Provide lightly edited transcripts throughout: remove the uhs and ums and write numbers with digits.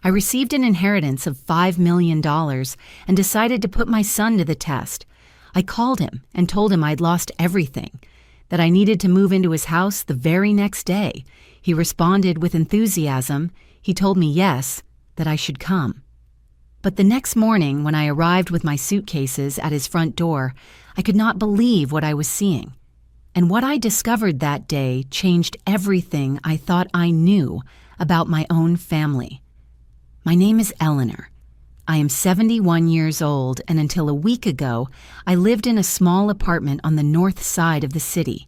I received an inheritance of $5 million and decided to put my son to the test. I called him and told him I'd lost everything, that I needed to move into his house the very next day. He responded with enthusiasm. He told me yes, that I should come. But the next morning, when I arrived with my suitcases at his front door, I could not believe what I was seeing. And what I discovered that day changed everything I thought I knew about my own family. My name is Eleanor. I am 71 years old, and until a week ago, I lived in a small apartment on the north side of the city.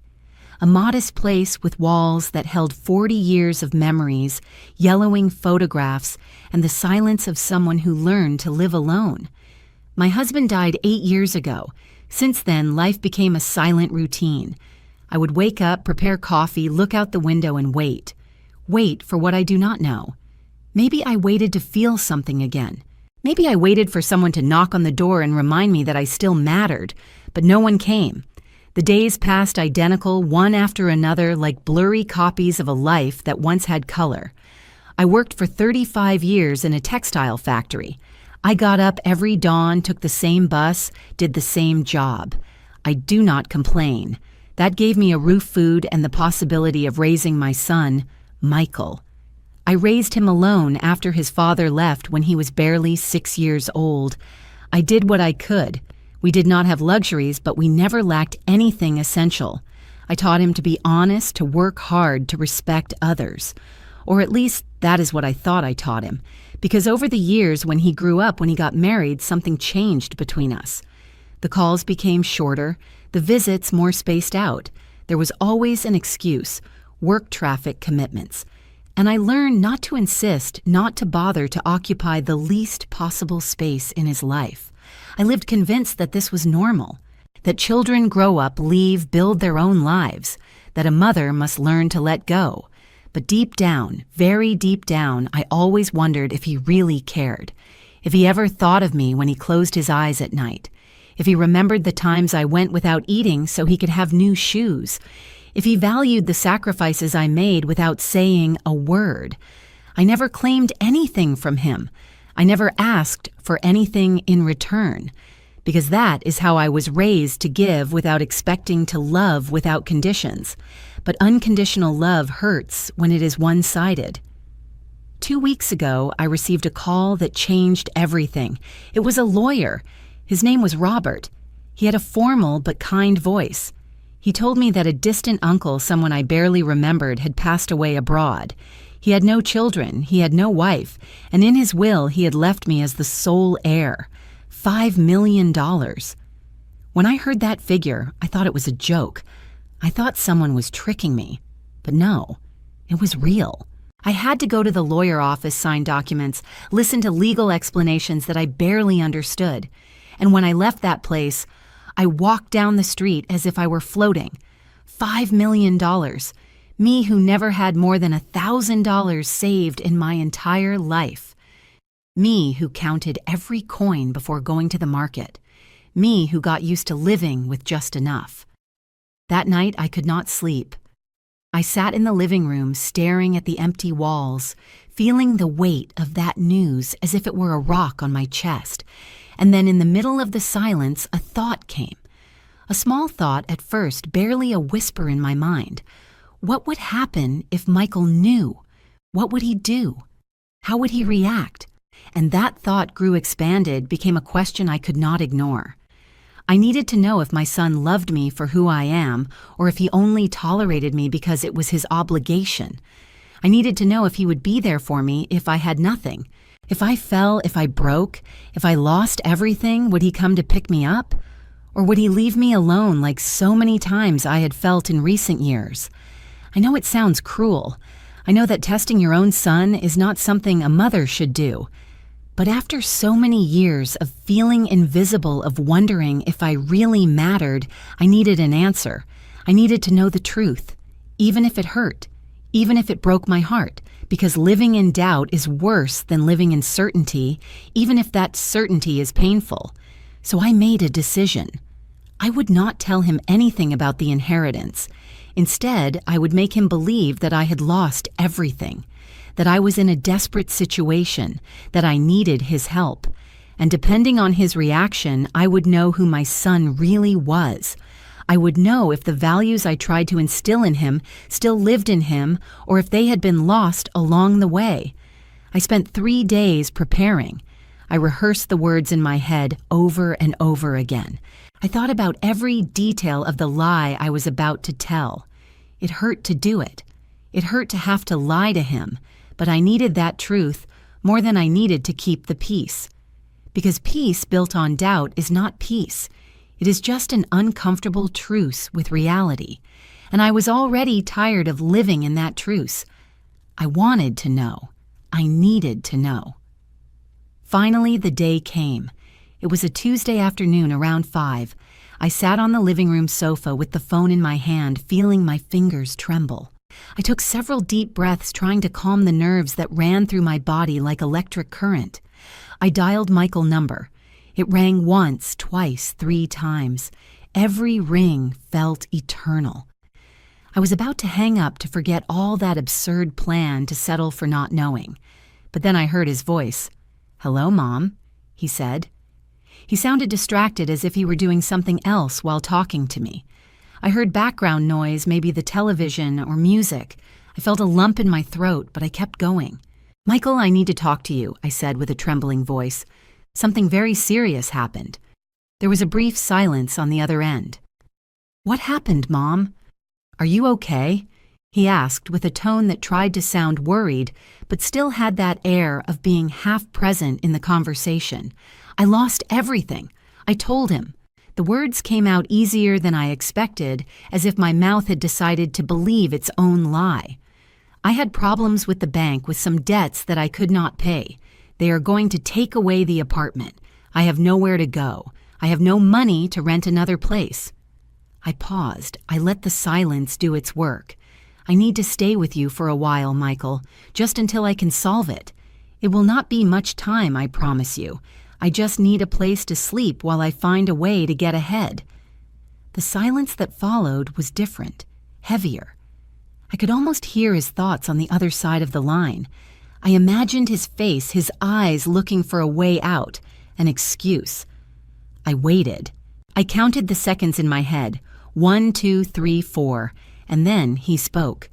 A modest place with walls that held 40 years of memories, yellowing photographs, and the silence of someone who learned to live alone. My husband died 8 years ago. Since then, life became a silent routine. I would wake up, prepare coffee, look out the window, and wait. Wait for what I do not know. Maybe I waited to feel something again. Maybe I waited for someone to knock on the door and remind me that I still mattered, but no one came. The days passed identical, one after another, like blurry copies of a life that once had color. I worked for 35 years in a textile factory. I got up every dawn, took the same bus, did the same job. I do not complain. That gave me a roof, food, and the possibility of raising my son, Michael. I raised him alone after his father left when he was barely 6 years old. I did what I could. We did not have luxuries, but we never lacked anything essential. I taught him to be honest, to work hard, to respect others. Or at least that is what I thought I taught him. Because over the years, when he grew up, when he got married, something changed between us. The calls became shorter, the visits more spaced out. There was always an excuse, work traffic, commitments. And I learned not to insist, not to bother to occupy the least possible space in his life. I lived convinced that this was normal, that children grow up, leave, build their own lives, that a mother must learn to let go. But deep down, very deep down, I always wondered if he really cared, if he ever thought of me when he closed his eyes at night, if he remembered the times I went without eating so he could have new shoes, if he valued the sacrifices I made without saying a word. I never claimed anything from him. I never asked for anything in return, because that is how I was raised, to give without expecting, to love without conditions. But unconditional love hurts when it is one-sided. 2 weeks ago, I received a call that changed everything. It was a lawyer. His name was Robert. He had a formal but kind voice. He told me that a distant uncle, someone I barely remembered, had passed away abroad. He had no children, he had no wife, and in his will he had left me as the sole heir. $5 million. When I heard that figure, I thought it was a joke. I thought someone was tricking me. But no, it was real. I had to go to the lawyer office, sign documents, listen to legal explanations that I barely understood. And when I left that place, I walked down the street as if I were floating. $5 million. Me who never had more than $1,000 saved in my entire life. Me who counted every coin before going to the market. Me who got used to living with just enough. That night I could not sleep. I sat in the living room staring at the empty walls, feeling the weight of that news as if it were a rock on my chest. And then in the middle of the silence, a thought came. A small thought at first, barely a whisper in my mind. What would happen if Michael knew? What would he do? How would he react? And that thought grew expanded, became a question I could not ignore. I needed to know if my son loved me for who I am, or if he only tolerated me because it was his obligation. I needed to know if he would be there for me if I had nothing. If I fell, if I broke, if I lost everything, would he come to pick me up? Or would he leave me alone like so many times I had felt in recent years? I know it sounds cruel. I know that testing your own son is not something a mother should do. But after so many years of feeling invisible, of wondering if I really mattered, I needed an answer. I needed to know the truth, even if it hurt, even if it broke my heart, because living in doubt is worse than living in certainty, even if that certainty is painful. So I made a decision. I would not tell him anything about the inheritance. Instead, I would make him believe that I had lost everything, that I was in a desperate situation, that I needed his help. And depending on his reaction, I would know who my son really was. I would know if the values I tried to instill in him still lived in him or if they had been lost along the way. I spent 3 days preparing. I rehearsed the words in my head over and over again. I thought about every detail of the lie I was about to tell. It hurt to do it. It hurt to have to lie to him, but I needed that truth more than I needed to keep the peace. Because peace built on doubt is not peace. It is just an uncomfortable truce with reality, and I was already tired of living in that truce. I wanted to know. I needed to know. Finally, the day came. It was a Tuesday afternoon around 5. I sat on the living room sofa with the phone in my hand, feeling my fingers tremble. I took several deep breaths, trying to calm the nerves that ran through my body like electric current. I dialed Michael's number. It rang once, twice, 3 times. Every ring felt eternal. I was about to hang up to forget all that absurd plan to settle for not knowing. But then I heard his voice. "Hello, Mom," he said. He sounded distracted, as if he were doing something else while talking to me. I heard background noise, maybe the television or music. I felt a lump in my throat, but I kept going. "Michael, I need to talk to you," I said with a trembling voice. "Something very serious happened." There was a brief silence on the other end. "What happened, Mom? Are you okay?" he asked with a tone that tried to sound worried, but still had that air of being half present in the conversation. "I lost everything," I told him. The words came out easier than I expected, as if my mouth had decided to believe its own lie. "I had problems with the bank, with some debts that I could not pay. They are going to take away the apartment. I have nowhere to go. I have no money to rent another place." I paused. I let the silence do its work. "I need to stay with you for a while, Michael, just until I can solve it. It will not be much time, I promise you. I just need a place to sleep while I find a way to get ahead." The silence that followed was different, heavier. I could almost hear his thoughts on the other side of the line. I imagined his face, his eyes looking for a way out, an excuse. I waited. I counted the seconds in my head, 1, 2, 3, 4, and then he spoke.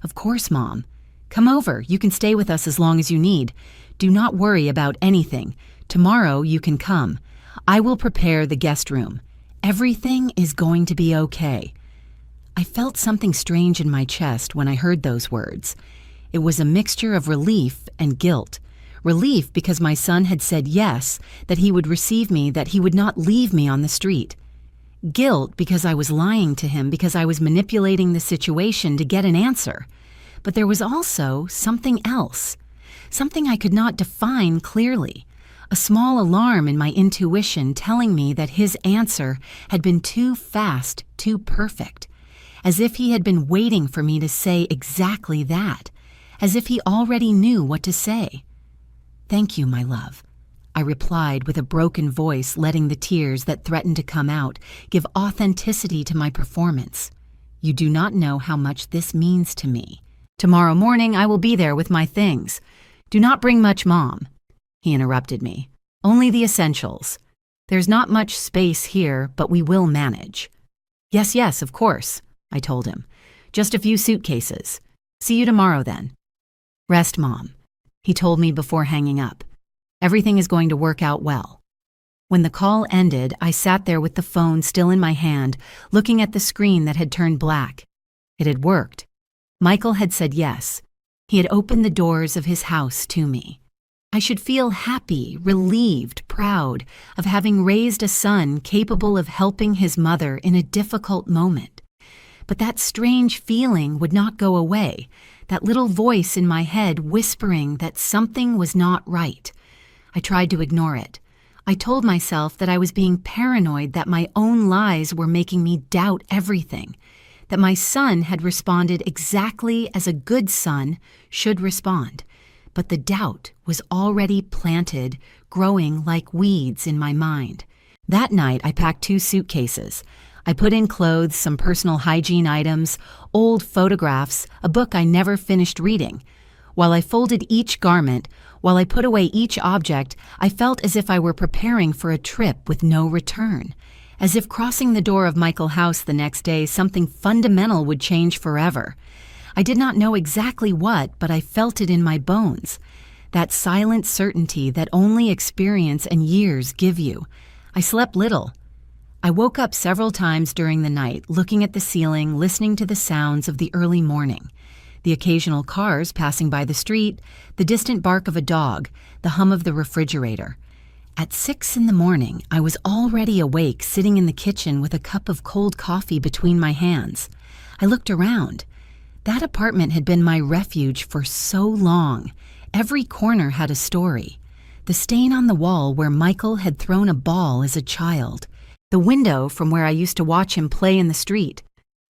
"Of course, Mom. Come over. You can stay with us as long as you need. Do not worry about anything. Tomorrow you can come. I will prepare the guest room. Everything is going to be okay." I felt something strange in my chest when I heard those words. It was a mixture of relief and guilt. Relief because my son had said yes, that he would receive me, that he would not leave me on the street. Guilt because I was lying to him, because I was manipulating the situation to get an answer. But there was also something else, something I could not define clearly. A small alarm in my intuition telling me that his answer had been too fast, too perfect. As if he had been waiting for me to say exactly that. As if he already knew what to say. "Thank you, my love," I replied with a broken voice, letting the tears that threatened to come out give authenticity to my performance. "You do not know how much this means to me. Tomorrow morning I will be there with my things. Do not bring much, Mom." He interrupted me. "Only the essentials. There's not much space here, but we will manage." Yes, of course," I told him. "Just a few suitcases. See you tomorrow then." "Rest, Mom," he told me before hanging up. "Everything is going to work out well." When the call ended, I sat there with the phone still in my hand, looking at the screen that had turned black. It had worked. Michael had said yes. He had opened the doors of his house to me. I should feel happy, relieved, proud of having raised a son capable of helping his mother in a difficult moment. But that strange feeling would not go away, that little voice in my head whispering that something was not right. I tried to ignore it. I told myself that I was being paranoid, that my own lies were making me doubt everything, that my son had responded exactly as a good son should respond. But the doubt was already planted, growing like weeds in my mind. That night, I packed 2 suitcases. I put in clothes, some personal hygiene items, old photographs, a book I never finished reading. While I folded each garment, while I put away each object, I felt as if I were preparing for a trip with no return. As if crossing the door of Michael's house the next day, something fundamental would change forever. I did not know exactly what, but I felt it in my bones. That silent certainty that only experience and years give you. I slept little. I woke up several times during the night, looking at the ceiling, listening to the sounds of the early morning. The occasional cars passing by the street, the distant bark of a dog, the hum of the refrigerator. At 6 a.m, I was already awake, sitting in the kitchen with a cup of cold coffee between my hands. I looked around. That apartment had been my refuge for so long. Every corner had a story. The stain on the wall where Michael had thrown a ball as a child. The window from where I used to watch him play in the street.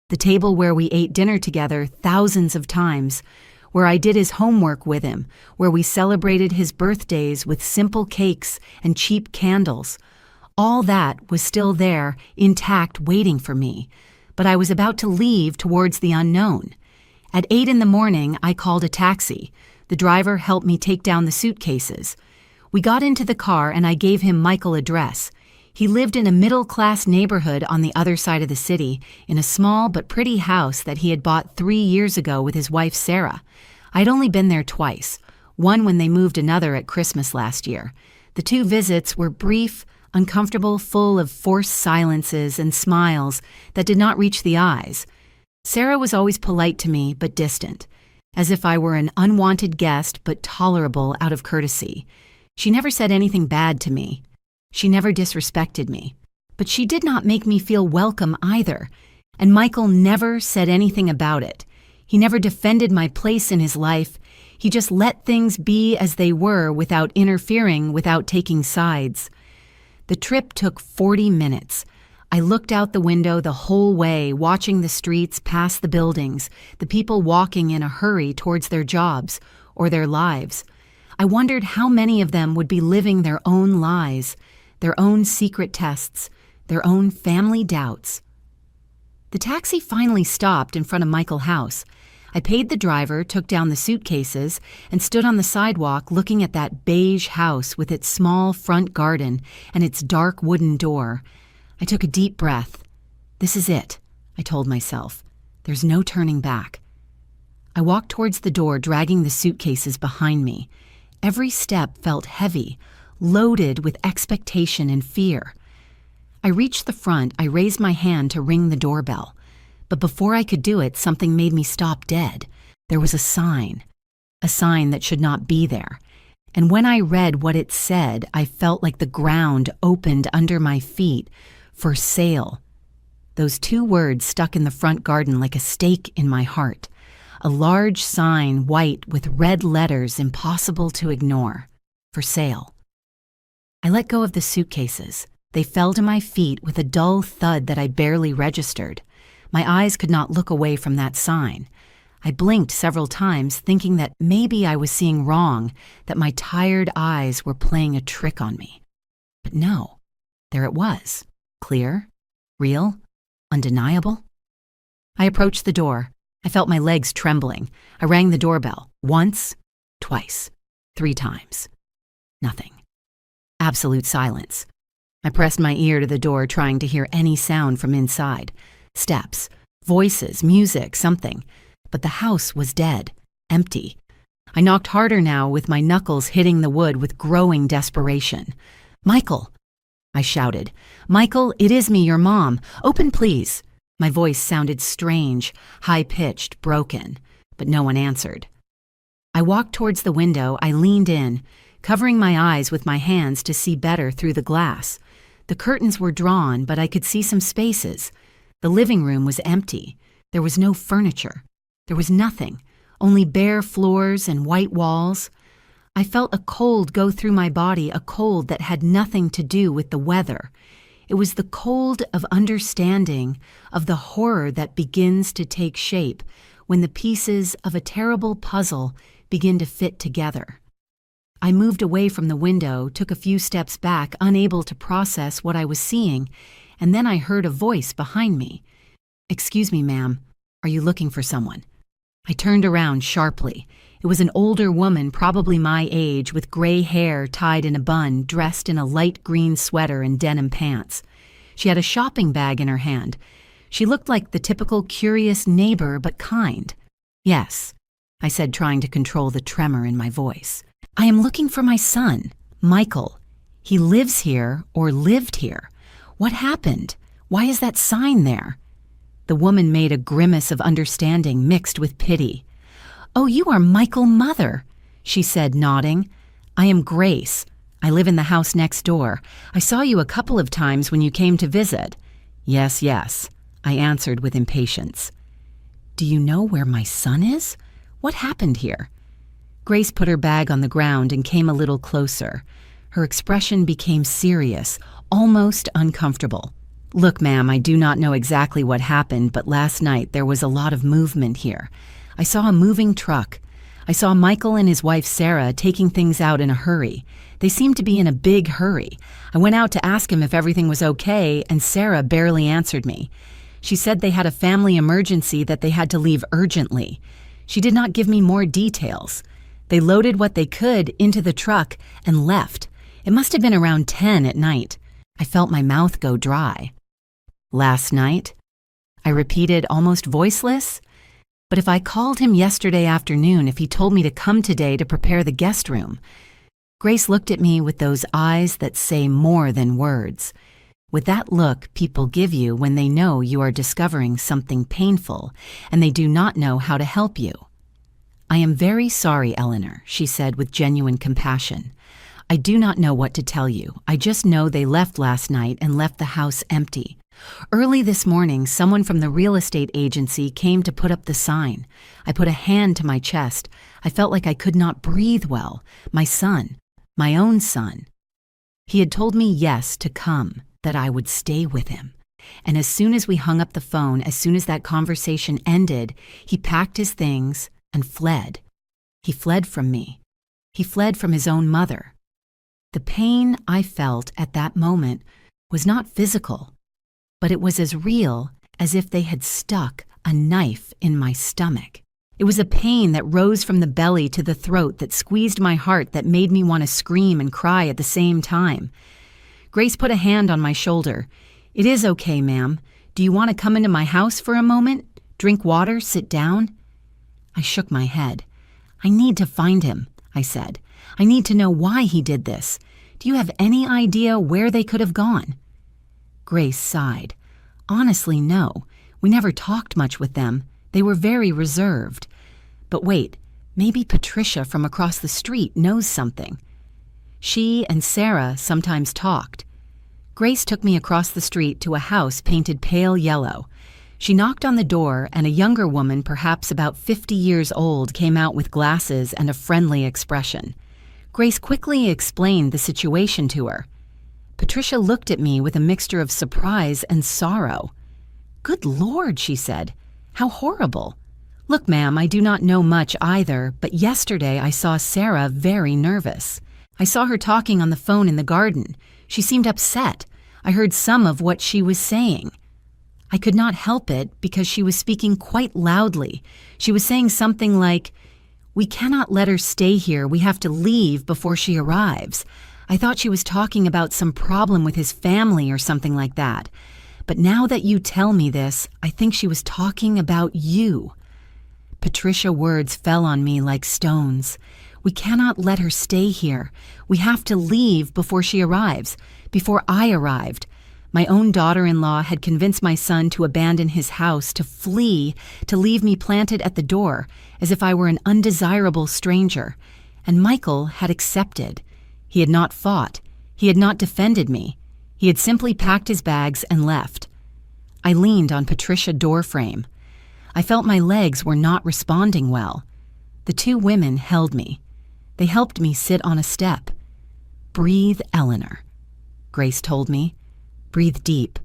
The table where we ate dinner together thousands of times. Where I did his homework with him, where we celebrated his birthdays with simple cakes and cheap candles. All that was still there, intact, waiting for me. But I was about to leave towards the unknown. At 8 a.m, I called a taxi. The driver helped me take down the suitcases. We got into the car and I gave him Michael's address. He lived in a middle-class neighborhood on the other side of the city, in a small but pretty house that he had bought 3 years ago with his wife Sarah. I'd only been there twice, one when they moved another at Christmas last year. The 2 visits were brief, uncomfortable, full of forced silences and smiles that did not reach the eyes. Sarah was always polite to me but distant, as if I were an unwanted guest but tolerable out of courtesy. She never said anything bad to me. She never disrespected me. But she did not make me feel welcome either, and Michael never said anything about it. He never defended my place in his life. He just let things be as they were without interfering, without taking sides. The trip took 40 minutes. I looked out the window the whole way, watching the streets pass the buildings, the people walking in a hurry towards their jobs or their lives. I wondered how many of them would be living their own lies, their own secret tests, their own family doubts. The taxi finally stopped in front of Michael's house. I paid the driver, took down the suitcases, and stood on the sidewalk looking at that beige house with its small front garden and its dark wooden door. I took a deep breath. This is it, I told myself. There's no turning back. I walked towards the door, dragging the suitcases behind me. Every step felt heavy, loaded with expectation and fear. I reached the front. I raised my hand to ring the doorbell. But before I could do it, something made me stop dead. There was a sign that should not be there. And when I read what it said, I felt like the ground opened under my feet. For sale. Those 2 words stuck in the front garden like a stake in my heart. A large sign, white with red letters, impossible to ignore. For sale. I let go of the suitcases. They fell to my feet with a dull thud that I barely registered. My eyes could not look away from that sign. I blinked several times, thinking that maybe I was seeing wrong, that my tired eyes were playing a trick on me. But no, there it was. Clear, real, undeniable. I approached the door. I felt my legs trembling. I rang the doorbell. Once, twice, 3 times. Nothing. Absolute silence. I pressed my ear to the door, trying to hear any sound from inside. Steps, voices, music, something. But the house was dead, empty. I knocked harder now, with my knuckles hitting the wood with growing desperation. "Michael!" I shouted. "Michael, it is me, your mom. Open, please." My voice sounded strange, high-pitched, broken, but no one answered. I walked towards the window. I leaned in, covering my eyes with my hands to see better through the glass. The curtains were drawn, but I could see some spaces. The living room was empty. There was no furniture. There was nothing, only bare floors and white walls. I felt a cold go through my body, a cold that had nothing to do with the weather. It was the cold of understanding, of the horror that begins to take shape when the pieces of a terrible puzzle begin to fit together. I moved away from the window, took a few steps back, unable to process what I was seeing, and then I heard a voice behind me. "Excuse me, ma'am, are you looking for someone?" I turned around sharply. It was an older woman, probably my age, with gray hair tied in a bun, dressed in a light green sweater and denim pants. She had a shopping bag in her hand. She looked like the typical curious neighbor, but kind. "Yes," I said, trying to control the tremor in my voice. "I am looking for my son, Michael. He lives here or lived here. What happened? Why is that sign there?" The woman made a grimace of understanding mixed with pity. "Oh, you are Michael's mother," she said, nodding. "I am Grace. I live in the house next door. I saw you a couple of times when you came to visit." Yes, I answered with impatience. "Do you know where my son is? What happened here?" Grace put her bag on the ground and came a little closer. Her expression became serious, almost uncomfortable. "Look, ma'am, I do not know exactly what happened, but last night there was a lot of movement here. I saw a moving truck. I saw Michael and his wife Sarah taking things out in a hurry. They seemed to be in a big hurry. I went out to ask him if everything was okay, and Sarah barely answered me. She said they had a family emergency that they had to leave urgently. She did not give me more details. They loaded what they could into the truck and left. It must have been around 10 at night. I felt my mouth go dry. "Last night?" I repeated, almost voiceless. But if I called him yesterday afternoon, if he told me to come today to prepare the guest room. Grace looked at me with those eyes that say more than words. With that look people give you when they know you are discovering something painful and they do not know how to help you. "I am very sorry, Eleanor," she said with genuine compassion. "I do not know what to tell you. I just know they left last night and left the house empty. Early this morning, someone from the real estate agency came to put up the sign. I put a hand to my chest. I felt like I could not breathe well. My son, my own son. He had told me yes to come, that I would stay with him. And as soon as we hung up the phone, as soon as that conversation ended, he packed his things and fled. He fled from me. He fled from his own mother. The pain I felt at that moment was not physical, but it was as real as if they had stuck a knife in my stomach. It was a pain that rose from the belly to the throat, that squeezed my heart, that made me want to scream and cry at the same time. Grace put a hand on my shoulder. "It is okay, ma'am. Do you want to come into my house for a moment? Drink water, sit down?" I shook my head. "I need to find him," I said. "I need to know why he did this. Do you have any idea where they could have gone?" Grace sighed. "Honestly, no. We never talked much with them. They were very reserved. But wait, maybe Patricia from across the street knows something." She and Sarah sometimes talked. Grace took me across the street to a house painted pale yellow. She knocked on the door, and a younger woman, perhaps about 50 years old, came out with glasses and a friendly expression. Grace quickly explained the situation to her. Patricia looked at me with a mixture of surprise and sorrow. "Good Lord," she said. "How horrible. Look, ma'am, I do not know much either, but yesterday I saw Sarah very nervous. I saw her talking on the phone in the garden. She seemed upset. I heard some of what she was saying. I could not help it because she was speaking quite loudly. She was saying something like, 'We cannot let her stay here. We have to leave before she arrives.' I thought she was talking about some problem with his family or something like that. But now that you tell me this, I think she was talking about you." Patricia's words fell on me like stones. "We cannot let her stay here. We have to leave before she arrives, before I arrived. My own daughter-in-law had convinced my son to abandon his house, to flee, to leave me planted at the door, as if I were an undesirable stranger. And Michael had accepted. He had not fought. He had not defended me. He had simply packed his bags and left." I leaned on Patricia's doorframe. I felt my legs were not responding well. The two women held me. They helped me sit on a step. "Breathe, Eleanor," Grace told me. "Breathe deep."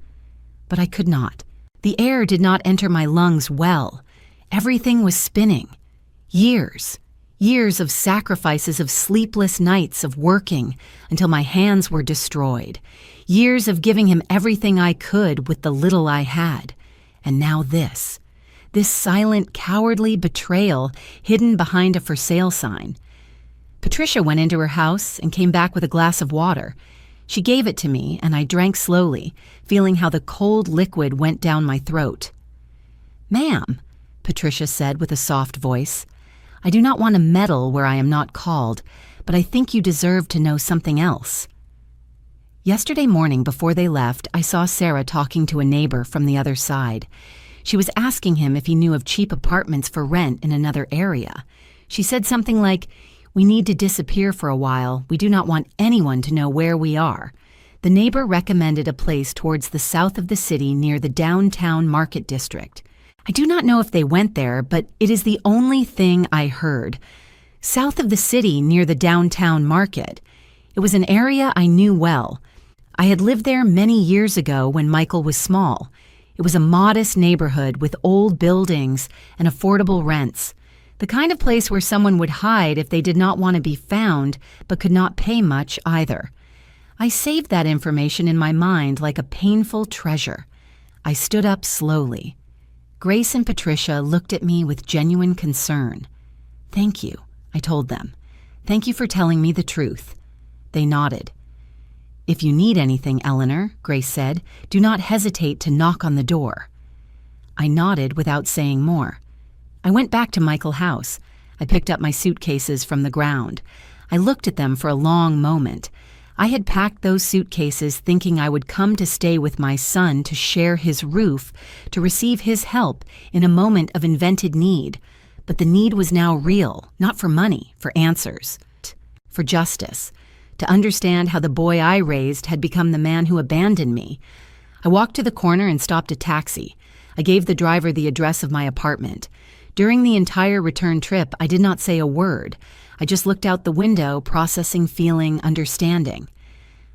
But I could not. The air did not enter my lungs well. Everything was spinning. Years of sacrifices, of sleepless nights, of working until my hands were destroyed. Years of giving him everything I could with the little I had. And now this. this silent, cowardly betrayal hidden behind a for sale sign. Patricia went into her house and came back with a glass of water. She gave it to me, and I drank slowly, feeling how the cold liquid went down my throat. "Ma'am," Patricia said with a soft voice, "I do not want to meddle where I am not called, but I think you deserve to know something else." Yesterday morning before they left, I saw Sarah talking to a neighbor from the other side. She was asking him if he knew of cheap apartments for rent in another area. She said something like, "We need to disappear for a while. We do not want anyone to know where we are." The neighbor recommended a place towards the south of the city near the downtown market district. I do not know if they went there, but it is the only thing I heard. South of the city near the downtown market. It was an area I knew well. I had lived there many years ago when Michael was small. It was a modest neighborhood with old buildings and affordable rents. The kind of place where someone would hide if they did not want to be found, but could not pay much either. I saved that information in my mind like a painful treasure. I stood up slowly. Grace and Patricia looked at me with genuine concern. "Thank you," I told them. "Thank you for telling me the truth." They nodded. "If you need anything, Eleanor," Grace said, "do not hesitate to knock on the door." I nodded without saying more. I went back to Michael's house. I picked up my suitcases from the ground. I looked at them for a long moment. I had packed those suitcases thinking I would come to stay with my son to share his roof, to receive his help in a moment of invented need. But the need was now real, not for money, for answers, for justice, to understand how the boy I raised had become the man who abandoned me. I walked to the corner and stopped a taxi. I gave the driver the address of my apartment. During the entire return trip, I did not say a word. I just looked out the window, processing, feeling, understanding.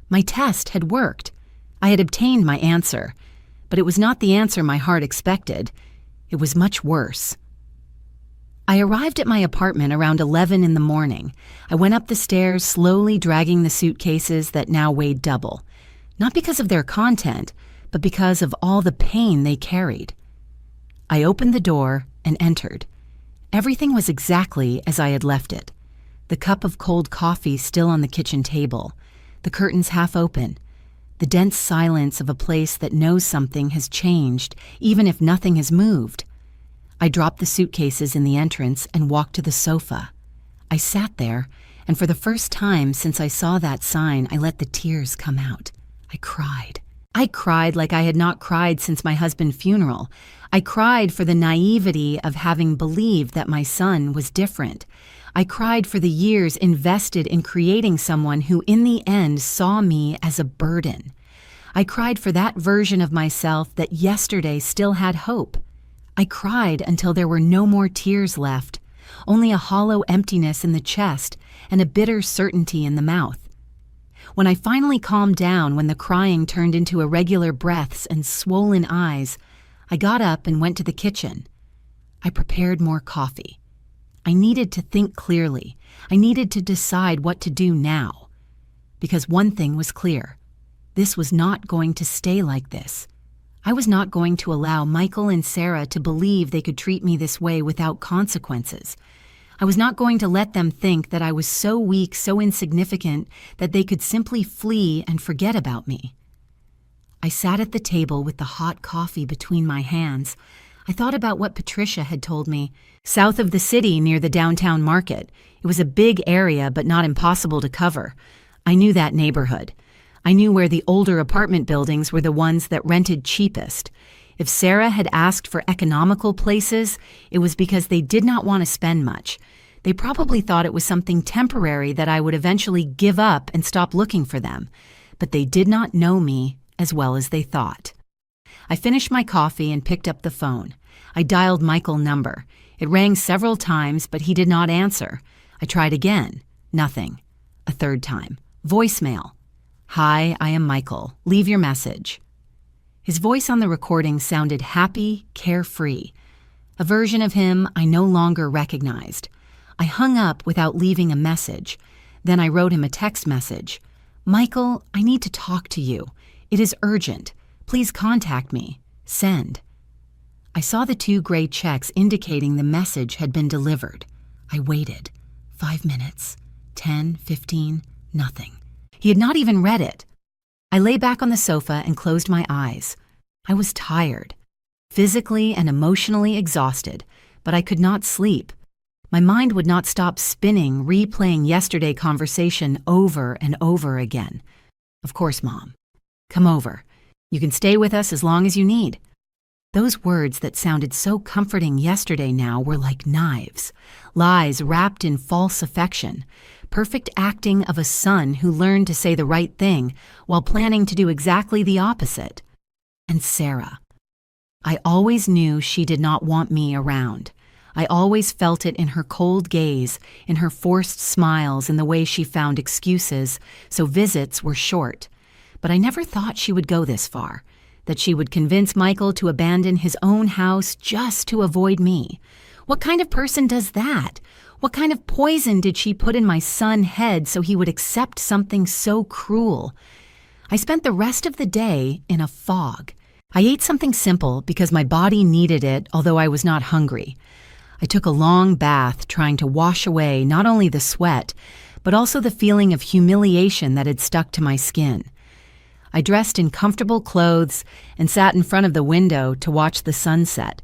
My test had worked. I had obtained my answer. But it was not the answer my heart expected. It was much worse. I arrived at my apartment around 11 in the morning. I went up the stairs, slowly dragging the suitcases that now weighed double. Not because of their content, but because of all the pain they carried. I opened the door and entered. Everything was exactly as I had left it. The cup of cold coffee still on the kitchen table, the curtains half open, the dense silence of a place that knows something has changed, even if nothing has moved. I dropped the suitcases in the entrance and walked to the sofa. I sat there, and for the first time since I saw that sign, I let the tears come out. I cried. I cried like I had not cried since my husband's funeral. I cried for the naivety of having believed that my son was different. I cried for the years invested in creating someone who in the end saw me as a burden. I cried for that version of myself that yesterday still had hope. I cried until there were no more tears left, only a hollow emptiness in the chest and a bitter certainty in the mouth. When I finally calmed down, when the crying turned into irregular breaths and swollen eyes, I got up and went to the kitchen. I prepared more coffee. I needed to think clearly. I needed to decide what to do now. Because one thing was clear. This was not going to stay like this. I was not going to allow Michael and Sarah to believe they could treat me this way without consequences. I was not going to let them think that I was so weak, so insignificant, that they could simply flee and forget about me. I sat at the table with the hot coffee between my hands. I thought about what Patricia had told me. South of the city near the downtown market. It was a big area, but not impossible to cover. I knew that neighborhood. I knew where the older apartment buildings were the ones that rented cheapest. If Sarah had asked for economical places, it was because they did not want to spend much. They probably thought it was something temporary that I would eventually give up and stop looking for them. But they did not know me as well as they thought. I finished my coffee and picked up the phone. I dialed Michael's number. It rang several times, but he did not answer. I tried again. Nothing. A third time. Voicemail. "Hi, I am Michael. Leave your message." His voice on the recording sounded happy, carefree. A version of him I no longer recognized. I hung up without leaving a message. Then I wrote him a text message. "Michael, I need to talk to you. It is urgent. Please contact me. Send." I saw the 2 gray checks indicating the message had been delivered. I waited. 5 minutes, 10, 15, nothing. He had not even read it. I lay back on the sofa and closed my eyes. I was tired, physically and emotionally exhausted, but I could not sleep. My mind would not stop spinning, replaying yesterday's conversation over and over again. Of course, Mom. Come over. You can stay with us as long as you need. Those words that sounded so comforting yesterday now were like knives, lies wrapped in false affection, perfect acting of a son who learned to say the right thing while planning to do exactly the opposite. And Sarah. I always knew she did not want me around. I always felt it in her cold gaze, in her forced smiles, in the way she found excuses, so visits were short. But I never thought she would go this far, that she would convince Michael to abandon his own house just to avoid me. What kind of person does that? What kind of poison did she put in my son's head so he would accept something so cruel? I spent the rest of the day in a fog. I ate something simple because my body needed it, although I was not hungry. I took a long bath trying to wash away not only the sweat, but also the feeling of humiliation that had stuck to my skin. I dressed in comfortable clothes and sat in front of the window to watch the sunset.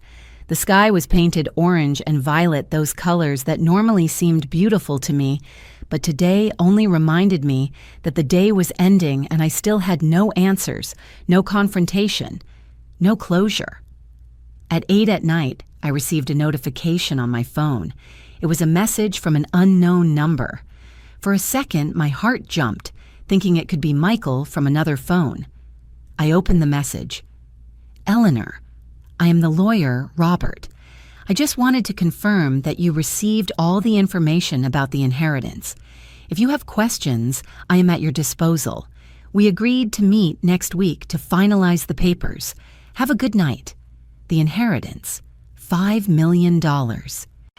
The sky was painted orange and violet, those colors that normally seemed beautiful to me, but today only reminded me that the day was ending and I still had no answers, no confrontation, no closure. At 8 at night, I received a notification on my phone. It was a message from an unknown number. For a second, my heart jumped, thinking it could be Michael from another phone. I opened the message. Eleanor, I am the lawyer, Robert. I just wanted to confirm that you received all the information about the inheritance. If you have questions, I am at your disposal. We agreed to meet next week to finalize the papers. Have a good night. The inheritance, $5 million.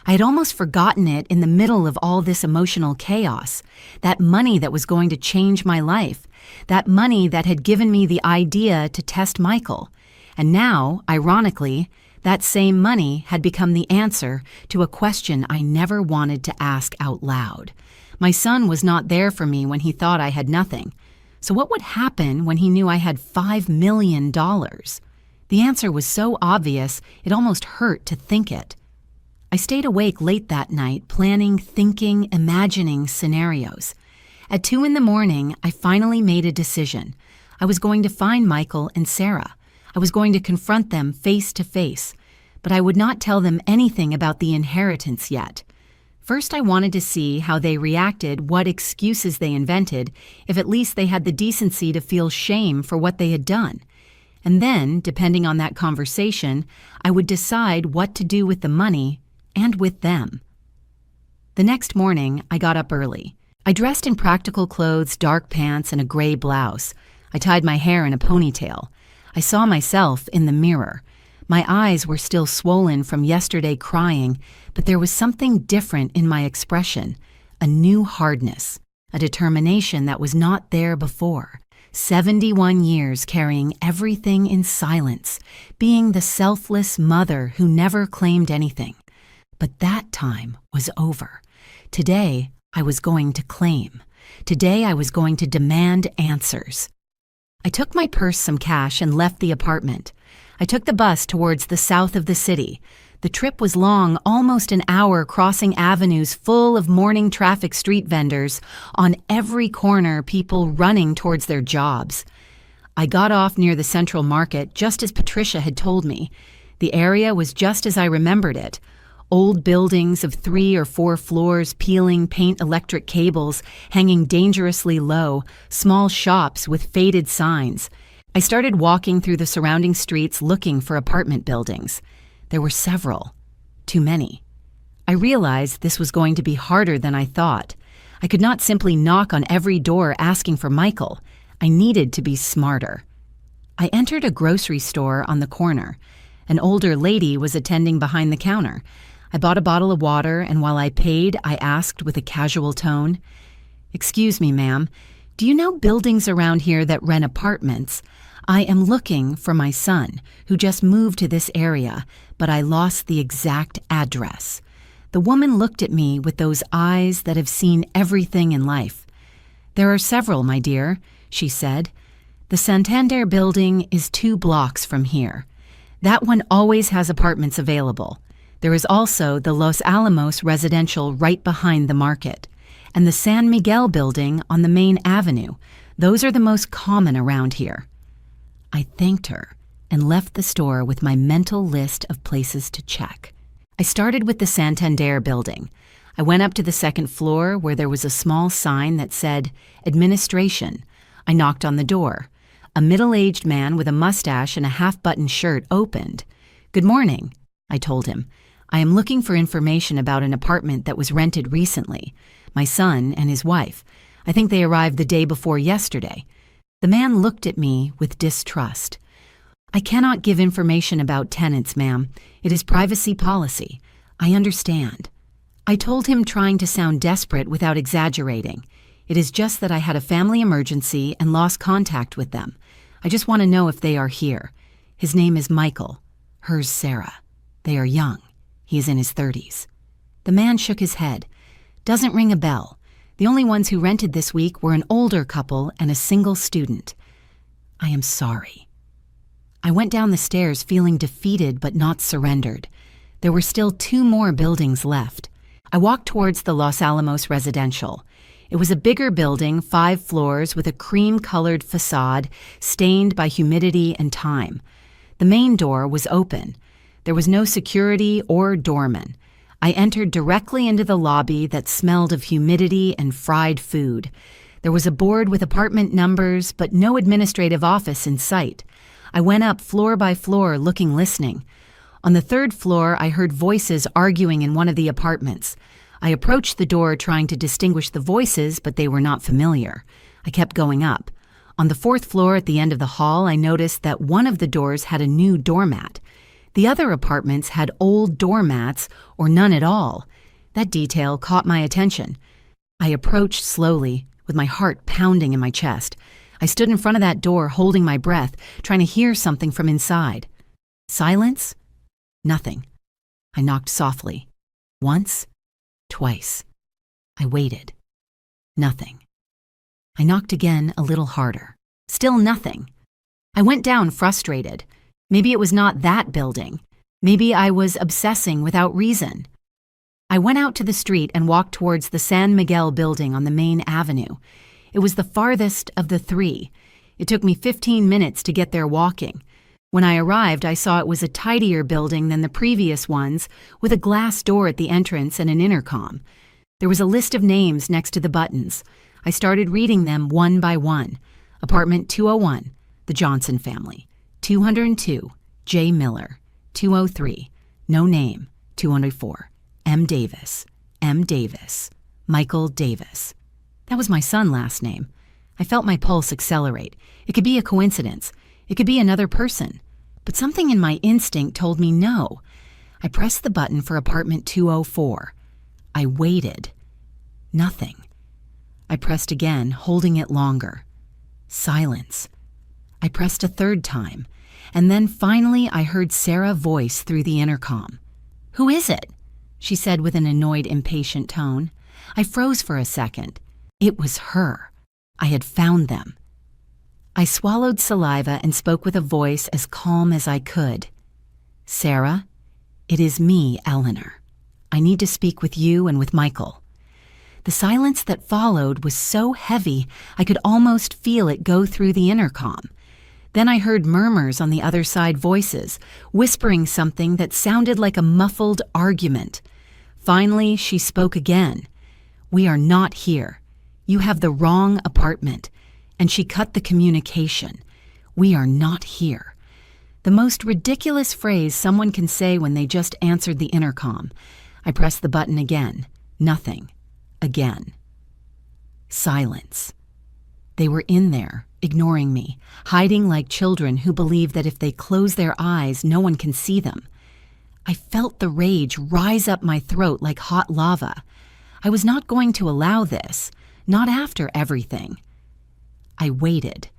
I had almost forgotten it in the middle of all this emotional chaos. That money that was going to change my life. That money that had given me the idea to test Michael. And now, ironically, that same money had become the answer to a question I never wanted to ask out loud. My son was not there for me when he thought I had nothing. So what would happen when he knew I had $5 million? The answer was so obvious, it almost hurt to think it. I stayed awake late that night, planning, thinking, imagining scenarios. At 2 a.m, I finally made a decision. I was going to find Michael and Sarah. I was going to confront them face to face, but I would not tell them anything about the inheritance yet. First, I wanted to see how they reacted, what excuses they invented, if at least they had the decency to feel shame for what they had done. And then, depending on that conversation, I would decide what to do with the money and with them. The next morning, I got up early. I dressed in practical clothes, dark pants, and a gray blouse. I tied my hair in a ponytail. I saw myself in the mirror. My eyes were still swollen from yesterday crying, but there was something different in my expression, a new hardness, a determination that was not there before. 71 years carrying everything in silence, being the selfless mother who never claimed anything. But that time was over. Today, I was going to claim. Today, I was going to demand answers. I took my purse, some cash, and left the apartment. I took the bus towards the south of the city. The trip was long, almost an hour, crossing avenues full of morning traffic, street vendors. On every corner, people running towards their jobs. I got off near the Central Market, just as Patricia had told me. The area was just as I remembered it. Old buildings of 3 or 4 floors, peeling paint electric cables, hanging dangerously low, small shops with faded signs. I started walking through the surrounding streets looking for apartment buildings. There were several. Too many. I realized this was going to be harder than I thought. I could not simply knock on every door asking for Michael. I needed to be smarter. I entered a grocery store on the corner. An older lady was attending behind the counter. I bought a bottle of water, and while I paid, I asked with a casual tone, "Excuse me, ma'am, do you know buildings around here that rent apartments? I am looking for my son, who just moved to this area, but I lost the exact address. The woman looked at me with those eyes that have seen everything in life. There are several, my dear, she said. The Santander building is 2 blocks from here. That one always has apartments available. There is also the Los Alamos residential right behind the market, and the San Miguel building on the main avenue. Those are the most common around here. I thanked her and left the store with my mental list of places to check. I started with the Santander building. I went up to the 2nd floor where there was a small sign that said, Administration. I knocked on the door. A middle-aged man with a mustache and a half-buttoned shirt opened. Good morning, I told him. I am looking for information about an apartment that was rented recently. My son and his wife. I think they arrived the day before yesterday. The man looked at me with distrust. I cannot give information about tenants, ma'am. It is privacy policy. I understand. I told him, trying to sound desperate without exaggerating. It is just that I had a family emergency and lost contact with them. I just want to know if they are here. His name is Michael. Hers Sarah. They are young. He is in his 30s. The man shook his head. Doesn't ring a bell. The only ones who rented this week were an older couple and a single student. I am sorry. I went down the stairs feeling defeated but not surrendered. There were still 2 more buildings left. I walked towards the Los Alamos residential. It was a bigger building, 5 floors, with a cream-colored facade stained by humidity and time. The main door was open. There was no security or doorman. I entered directly into the lobby that smelled of humidity and fried food. There was a board with apartment numbers, but no administrative office in sight. I went up floor by floor, listening. On the 3rd floor, I heard voices arguing in one of the apartments. I approached the door trying to distinguish the voices, but they were not familiar. I kept going up. On the 4th floor at the end of the hall, I noticed that one of the doors had a new doormat. The other apartments had old doormats or none at all. That detail caught my attention. I approached slowly, with my heart pounding in my chest. I stood in front of that door, holding my breath, trying to hear something from inside. Silence? Nothing. I knocked softly. Once, twice. I waited. Nothing. I knocked again, a little harder. Still nothing. I went down frustrated. Maybe it was not that building. Maybe I was obsessing without reason. I went out to the street and walked towards the San Miguel building on the main avenue. It was the farthest of the 3. It took me 15 minutes to get there walking. When I arrived, I saw it was a tidier building than the previous ones, with a glass door at the entrance and an intercom. There was a list of names next to the buttons. I started reading them one by one. Apartment 201, the Johnson family. 202, J. Miller. 203, no name. 204, M. Davis. M. Davis. Michael Davis. That was my son's last name. I felt my pulse accelerate. It could be a coincidence. It could be another person. But something in my instinct told me no. I pressed the button for apartment 204. I waited. Nothing. I pressed again, holding it longer. Silence. I pressed a 3rd time, and then finally I heard Sarah's voice through the intercom. "Who is it?" she said with an annoyed, impatient tone. I froze for a second. It was her. I had found them. I swallowed saliva and spoke with a voice as calm as I could. "Sarah, it is me, Eleanor. I need to speak with you and with Michael." The silence that followed was so heavy I could almost feel it go through the intercom. Then I heard murmurs on the other side, voices, whispering something that sounded like a muffled argument. Finally, she spoke again. "We are not here. You have the wrong apartment." And she cut the communication. "We are not here." The most ridiculous phrase someone can say when they just answered the intercom. I pressed the button again. Nothing. Again. Silence. They were in there, ignoring me, hiding like children who believe that if they close their eyes, no one can see them. I felt the rage rise up my throat like hot lava. I was not going to allow this, not after everything. I waited.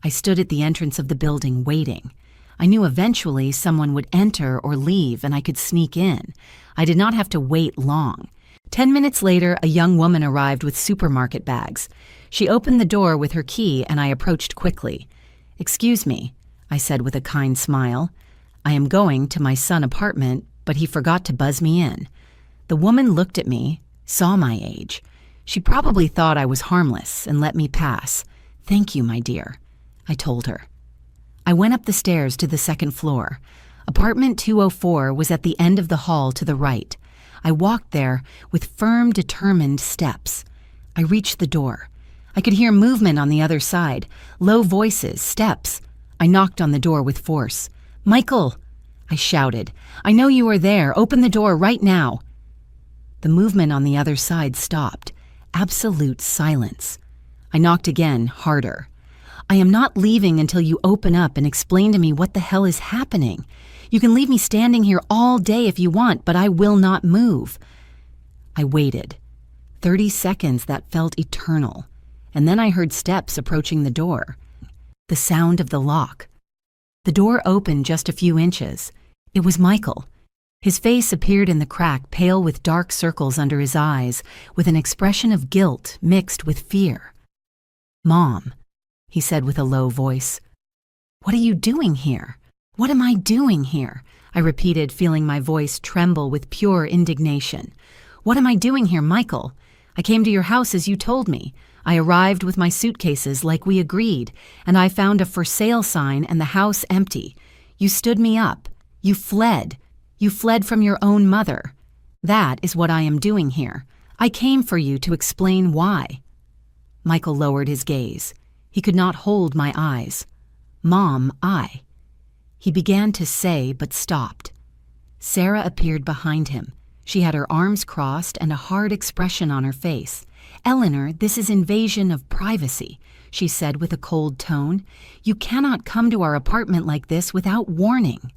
I stood at the entrance of the building waiting. I knew eventually someone would enter or leave and I could sneak in. I did not have to wait long. 10 minutes later, a young woman arrived with supermarket bags. She opened the door with her key and I approached quickly. "Excuse me," I said with a kind smile. "I am going to my son's apartment, but he forgot to buzz me in." The woman looked at me, saw my age. She probably thought I was harmless and let me pass. "Thank you, my dear," I told her. I went up the stairs to the second floor. Apartment 204 was at the end of the hall to the right. I walked there with firm, determined steps. I reached the door. I could hear movement on the other side, low voices, steps. I knocked on the door with force. "Michael!" I shouted. "I know you are there. Open the door right now." The movement on the other side stopped. Absolute silence. I knocked again, harder. "I am not leaving until you open up and explain to me what the hell is happening. You can leave me standing here all day if you want, but I will not move." I waited. 30 seconds that felt eternal. And then I heard steps approaching the door. The sound of the lock. The door opened just a few inches. It was Michael. His face appeared in the crack, pale with dark circles under his eyes, with an expression of guilt mixed with fear. "Mom," he said with a low voice. "What are you doing here? What am I doing here?" I repeated, feeling my voice tremble with pure indignation. "What am I doing here, Michael? I came to your house as you told me. I arrived with my suitcases like we agreed, and I found a for sale sign and the house empty. You stood me up. You fled. You fled from your own mother. That is what I am doing here. I came for you to explain why." Michael lowered his gaze. He could not hold my eyes. "Mom, He began to say, but stopped. Sarah appeared behind him. She had her arms crossed and a hard expression on her face. "Eleanor, this is invasion of privacy," she said with a cold tone. "You cannot come to our apartment like this without warning."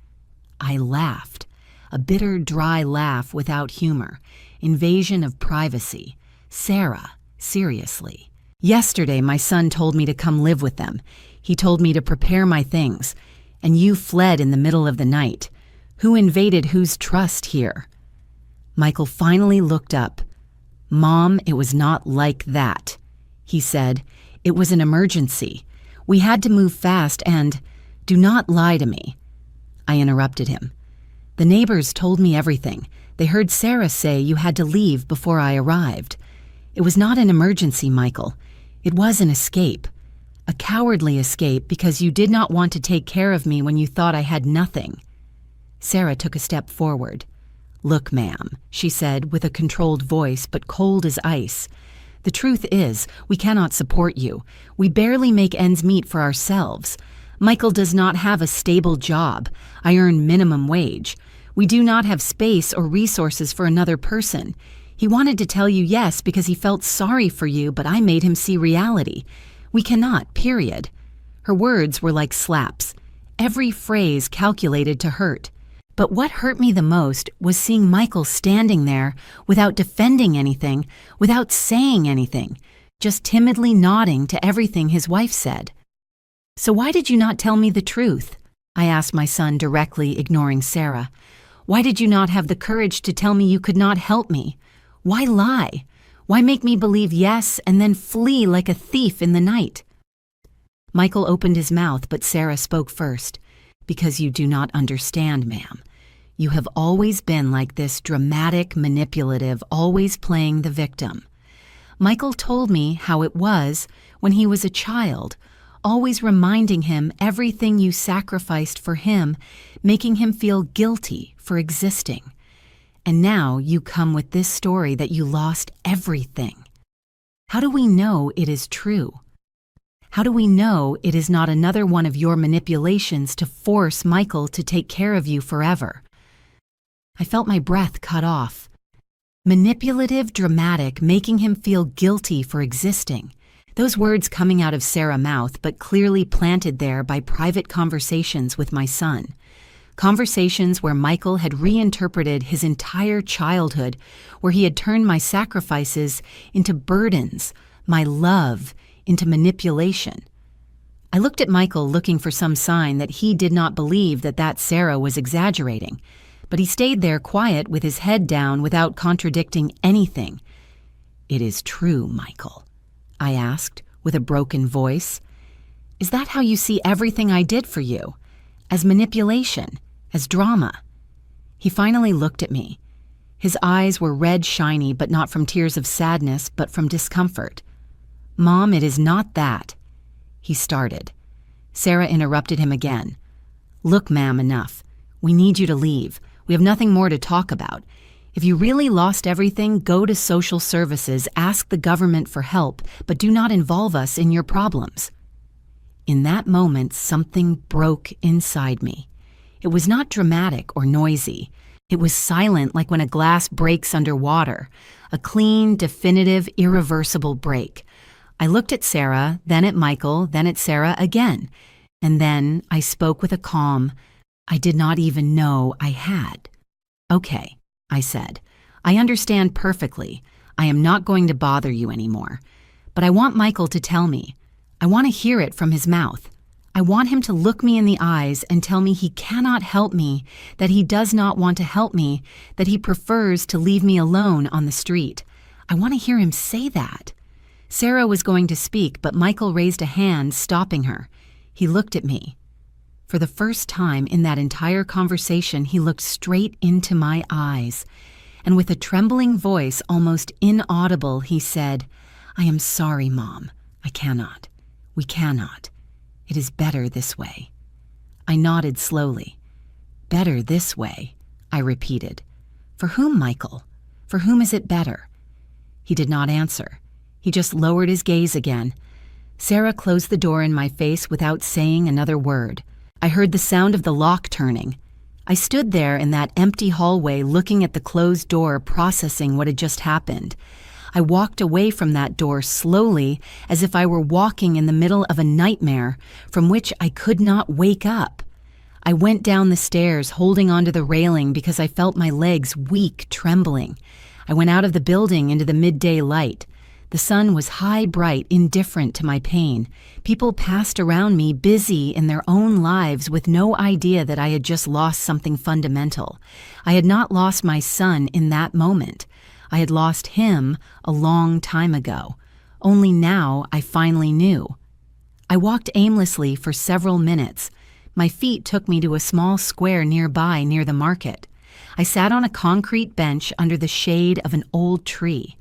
I laughed. A bitter, dry laugh without humor. Invasion of privacy. Sarah, seriously. "Yesterday, my son told me to come live with them. He told me to prepare my things. And you fled in the middle of the night. Who invaded whose trust here?" Michael finally looked up. "Mom, it was not like that," he said. "It was an emergency. We had to move fast and—" "Do not lie to me," I interrupted him. "The neighbors told me everything. They heard Sarah say you had to leave before I arrived. It was not an emergency, Michael. It was an escape. A cowardly escape because you did not want to take care of me when you thought I had nothing." Sarah took a step forward. "Look, ma'am," she said with a controlled voice but cold as ice. "The truth is, we cannot support you. We barely make ends meet for ourselves. Michael does not have a stable job. I earn minimum wage. We do not have space or resources for another person. He wanted to tell you yes because he felt sorry for you, but I made him see reality. We cannot, period." Her words were like slaps, every phrase calculated to hurt. But what hurt me the most was seeing Michael standing there without defending anything, without saying anything, just timidly nodding to everything his wife said. "So why did you not tell me the truth?" I asked my son directly, ignoring Sarah. "Why did you not have the courage to tell me you could not help me? Why lie? Why make me believe yes and then flee like a thief in the night?" Michael opened his mouth, but Sarah spoke first. "Because you do not understand, ma'am. You have always been like this, dramatic, manipulative, always playing the victim. Michael told me how it was when he was a child, always reminding him everything you sacrificed for him, making him feel guilty for existing. And now you come with this story that you lost everything. How do we know it is true? How do we know it is not another one of your manipulations to force Michael to take care of you forever?" I felt my breath cut off. Manipulative, dramatic, making him feel guilty for existing. Those words coming out of Sarah's mouth, but clearly planted there by private conversations with my son. Conversations where Michael had reinterpreted his entire childhood, where he had turned my sacrifices into burdens, my love into manipulation. I looked at Michael looking for some sign that he did not believe that Sarah was exaggerating, but he stayed there quiet with his head down without contradicting anything. "It is true, Michael?" I asked with a broken voice. "Is that how you see everything I did for you? As manipulation? As drama?" He finally looked at me. His eyes were red shiny, but not from tears of sadness, but from discomfort. "Mom, it is not that." He started. Sarah interrupted him again. "Look, ma'am, enough. We need you to leave. We have nothing more to talk about. If you really lost everything, go to social services, ask the government for help, but do not involve us in your problems." In that moment, something broke inside me. It was not dramatic or noisy. It was silent, like when a glass breaks under water. A clean, definitive, irreversible break. I looked at Sarah, then at Michael, then at Sarah again. And then I spoke with a calm I did not even know I had. "Okay," I said. "I understand perfectly. I am not going to bother you anymore. But I want Michael to tell me. I want to hear it from his mouth. I want him to look me in the eyes and tell me he cannot help me, that he does not want to help me, that he prefers to leave me alone on the street. I want to hear him say that." Sarah was going to speak, but Michael raised a hand, stopping her. He looked at me. For the first time in that entire conversation, he looked straight into my eyes, and with a trembling voice, almost inaudible, he said, "I am sorry, Mom. I cannot. We cannot. It is better this way." I nodded slowly. "Better this way," I repeated. "For whom, Michael? For whom is it better?" He did not answer. He just lowered his gaze again. Sarah closed the door in my face without saying another word. I heard the sound of the lock turning. I stood there in that empty hallway looking at the closed door, processing what had just happened. I walked away from that door slowly, as if I were walking in the middle of a nightmare from which I could not wake up. I went down the stairs, holding onto the railing because I felt my legs weak, trembling. I went out of the building into the midday light. The sun was high, bright, indifferent to my pain. People passed around me, busy in their own lives with no idea that I had just lost something fundamental. I had not lost my son in that moment. I had lost him a long time ago. Only now I finally knew. I walked aimlessly for several minutes. My feet took me to a small square nearby near the market. I sat on a concrete bench under the shade of an old tree.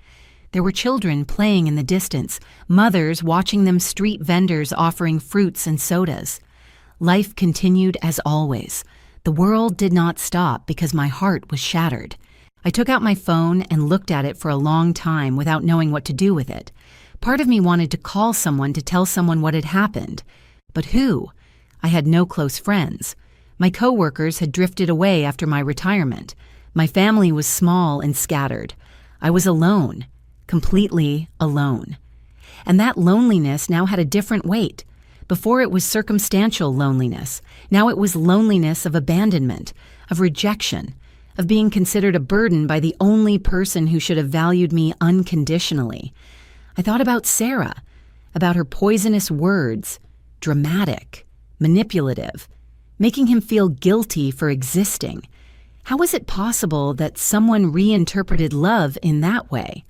There were children playing in the distance, mothers watching them, street vendors offering fruits and sodas. Life continued as always. The world did not stop because my heart was shattered. I took out my phone and looked at it for a long time without knowing what to do with it. Part of me wanted to call someone to tell someone what had happened. But who? I had no close friends. My coworkers had drifted away after my retirement. My family was small and scattered. I was alone. Completely alone. And that loneliness now had a different weight. Before it was circumstantial loneliness. Now it was loneliness of abandonment, of rejection, of being considered a burden by the only person who should have valued me unconditionally. I thought about Sarah, about her poisonous words, dramatic, manipulative, making him feel guilty for existing. How was it possible that someone reinterpreted love in that way?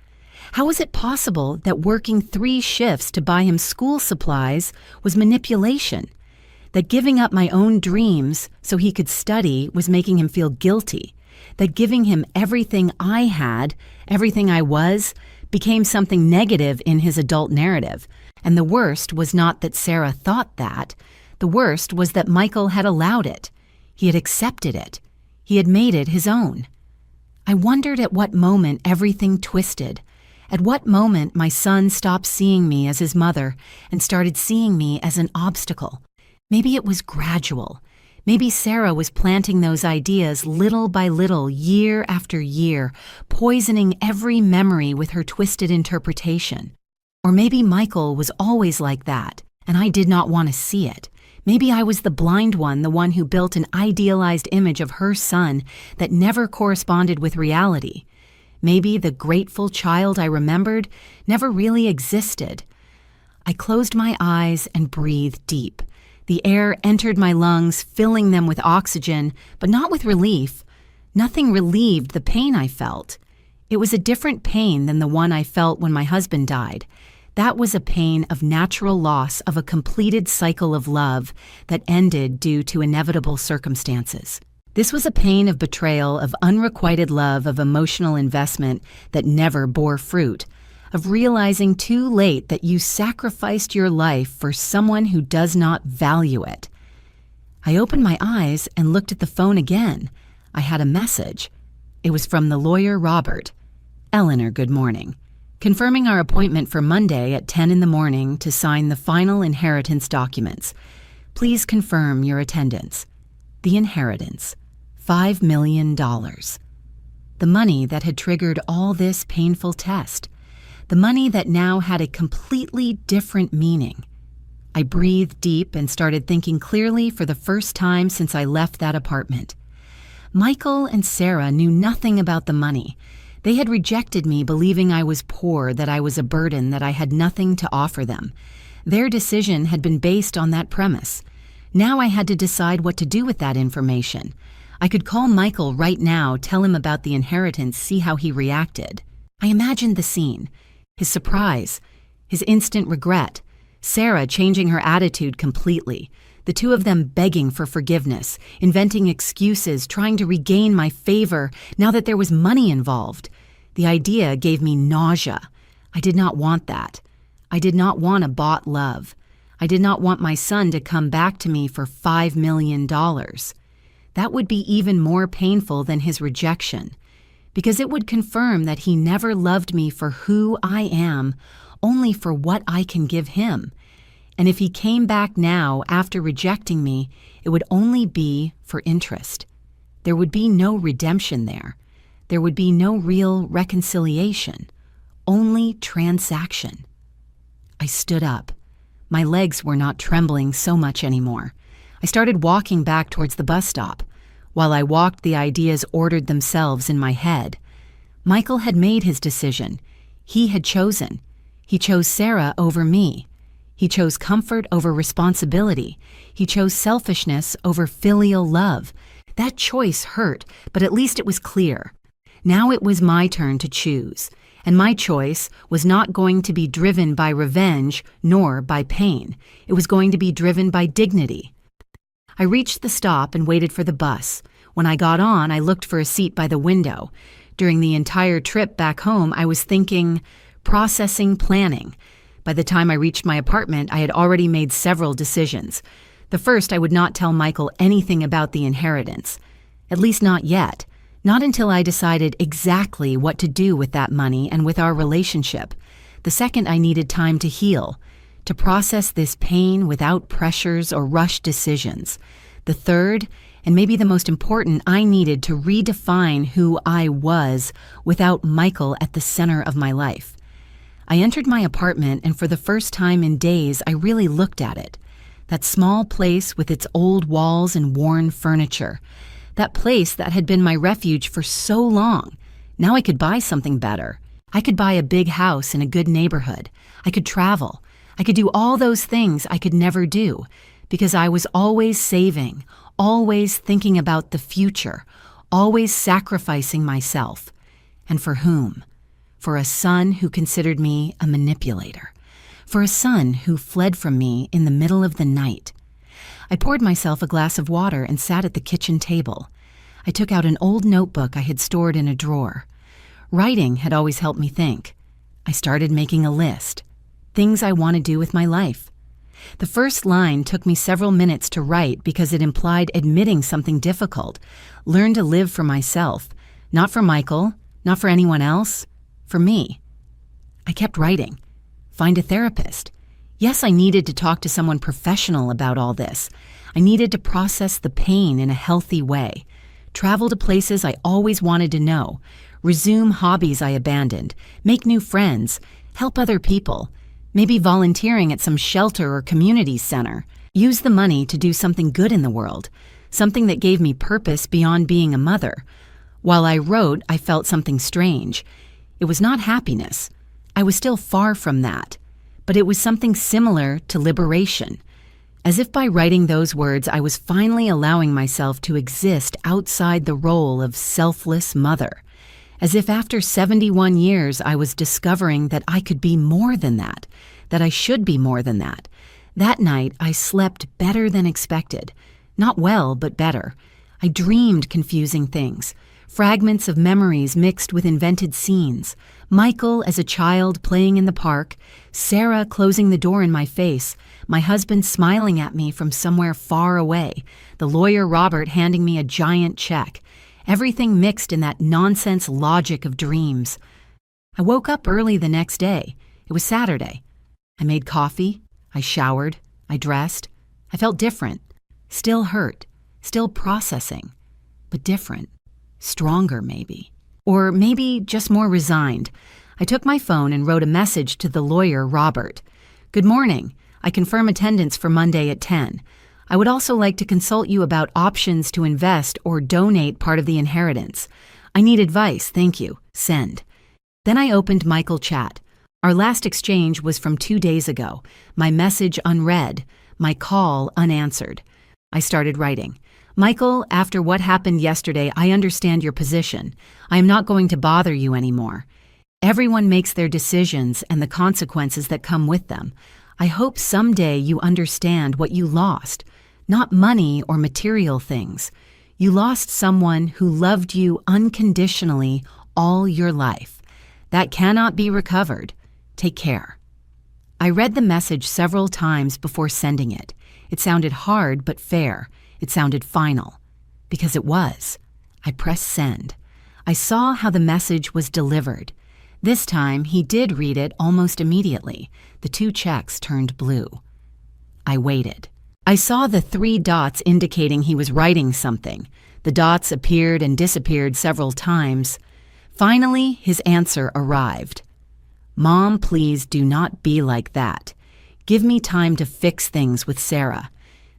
How was it possible that working 3 shifts to buy him school supplies was manipulation? That giving up my own dreams so he could study was making him feel guilty? That giving him everything I had, everything I was, became something negative in his adult narrative? And the worst was not that Sarah thought that. The worst was that Michael had allowed it. He had accepted it. He had made it his own. I wondered at what moment everything twisted. At what moment my son stopped seeing me as his mother and started seeing me as an obstacle. Maybe it was gradual. Maybe Sarah was planting those ideas little by little, year after year, poisoning every memory with her twisted interpretation. Or maybe Michael was always like that, and I did not want to see it. Maybe I was the blind one, the one who built an idealized image of her son that never corresponded with reality. Maybe the grateful child I remembered never really existed. I closed my eyes and breathed deep. The air entered my lungs, filling them with oxygen, but not with relief. Nothing relieved the pain I felt. It was a different pain than the one I felt when my husband died. That was a pain of natural loss of a completed cycle of love that ended due to inevitable circumstances. This was a pain of betrayal, of unrequited love, of emotional investment that never bore fruit, of realizing too late that you sacrificed your life for someone who does not value it. I opened my eyes and looked at the phone again. I had a message. It was from the lawyer Robert. "Eleanor, good morning. Confirming our appointment for Monday at 10 in the morning to sign the final inheritance documents. Please confirm your attendance. The inheritance, $5 million. The money that had triggered all this painful test. The money that now had a completely different meaning. I breathed deep and started thinking clearly for the first time since I left that apartment. Michael and Sarah knew nothing about the money. They had rejected me, believing I was poor, that I was a burden, that I had nothing to offer them. Their decision had been based on that premise. Now I had to decide what to do with that information. I could call Michael right now, tell him about the inheritance, see how he reacted. I imagined the scene. His surprise, his instant regret, Sarah changing her attitude completely, the two of them begging for forgiveness, inventing excuses, trying to regain my favor now that there was money involved. The idea gave me nausea. I did not want that. I did not want a bought love. I did not want my son to come back to me for $5 million. That would be even more painful than his rejection, because it would confirm that he never loved me for who I am, only for what I can give him. And if he came back now after rejecting me, it would only be for interest. There would be no redemption there. There would be no real reconciliation, only transaction. I stood up. My legs were not trembling so much anymore. I started walking back towards the bus stop. While I walked, the ideas ordered themselves in my head. Michael had made his decision. He had chosen. He chose Sarah over me. He chose comfort over responsibility. He chose selfishness over filial love. That choice hurt, but at least it was clear. Now it was my turn to choose, and my choice was not going to be driven by revenge nor by pain. It was going to be driven by dignity. I reached the stop and waited for the bus. When I got on, I looked for a seat by the window. During the entire trip back home, I was thinking, processing, planning. By the time I reached my apartment, I had already made several decisions. The first, I would not tell Michael anything about the inheritance. At least not yet. Not until I decided exactly what to do with that money and with our relationship. The second, I needed time to heal, to process this pain without pressures or rushed decisions. The third, and maybe the most important, I needed to redefine who I was without Michael at the center of my life. I entered my apartment, and for the first time in days, I really looked at it. That small place with its old walls and worn furniture. That place that had been my refuge for so long. Now I could buy something better. I could buy a big house in a good neighborhood. I could travel. I could do all those things I could never do, because I was always saving, always thinking about the future, always sacrificing myself. And for whom? For a son who considered me a manipulator. For a son who fled from me in the middle of the night. I poured myself a glass of water and sat at the kitchen table. I took out an old notebook I had stored in a drawer. Writing had always helped me think. I started making a list. Things I want to do with my life. The first line took me several minutes to write because it implied admitting something difficult. Learn to live for myself. Not for Michael, not for anyone else. For me. I kept writing. Find a therapist. Yes, I needed to talk to someone professional about all this. I needed to process the pain in a healthy way. Travel to places I always wanted to know. Resume hobbies I abandoned. Make new friends. Help other people. Maybe volunteering at some shelter or community center. Use the money to do something good in the world. Something that gave me purpose beyond being a mother. While I wrote, I felt something strange. It was not happiness. I was still far from that. but it was something similar to liberation. As if by writing those words, I was finally allowing myself to exist outside the role of selfless mother. As if after 71 years, I was discovering that I could be more than that I should be more than that. That night, I slept better than expected. Not well, but better. I dreamed confusing things. Fragments of memories mixed with invented scenes. Michael as a child playing in the park, Sarah closing the door in my face, my husband smiling at me from somewhere far away, the lawyer Robert handing me a giant check. Everything mixed in that nonsense logic of dreams. I woke up early the next day. It was Saturday. I made coffee. I showered. I dressed. I felt different. Still hurt. Still processing. But different. Stronger, maybe. Or maybe just more resigned. I took my phone and wrote a message to the lawyer, Robert. Good morning. I confirm attendance for Monday at 10. I would also like to consult you about options to invest or donate part of the inheritance. I need advice, thank you. Send. Then I opened Michael Chat. Our last exchange was from 2 days ago. My message unread. My call unanswered. I started writing. Michael, after what happened yesterday, I understand your position. I am not going to bother you anymore. Everyone makes their decisions and the consequences that come with them. I hope someday you understand what you lost. Not money or material things. You lost someone who loved you unconditionally all your life. That cannot be recovered. Take care. I read the message several times before sending it. It sounded hard but fair. It sounded final. Because it was. I pressed send. I saw how the message was delivered. This time, he did read it almost immediately. The 2 checks turned blue. I waited. I saw the 3 dots indicating he was writing something. The dots appeared and disappeared several times. Finally, his answer arrived. Mom, please do not be like that. Give me time to fix things with Sarah.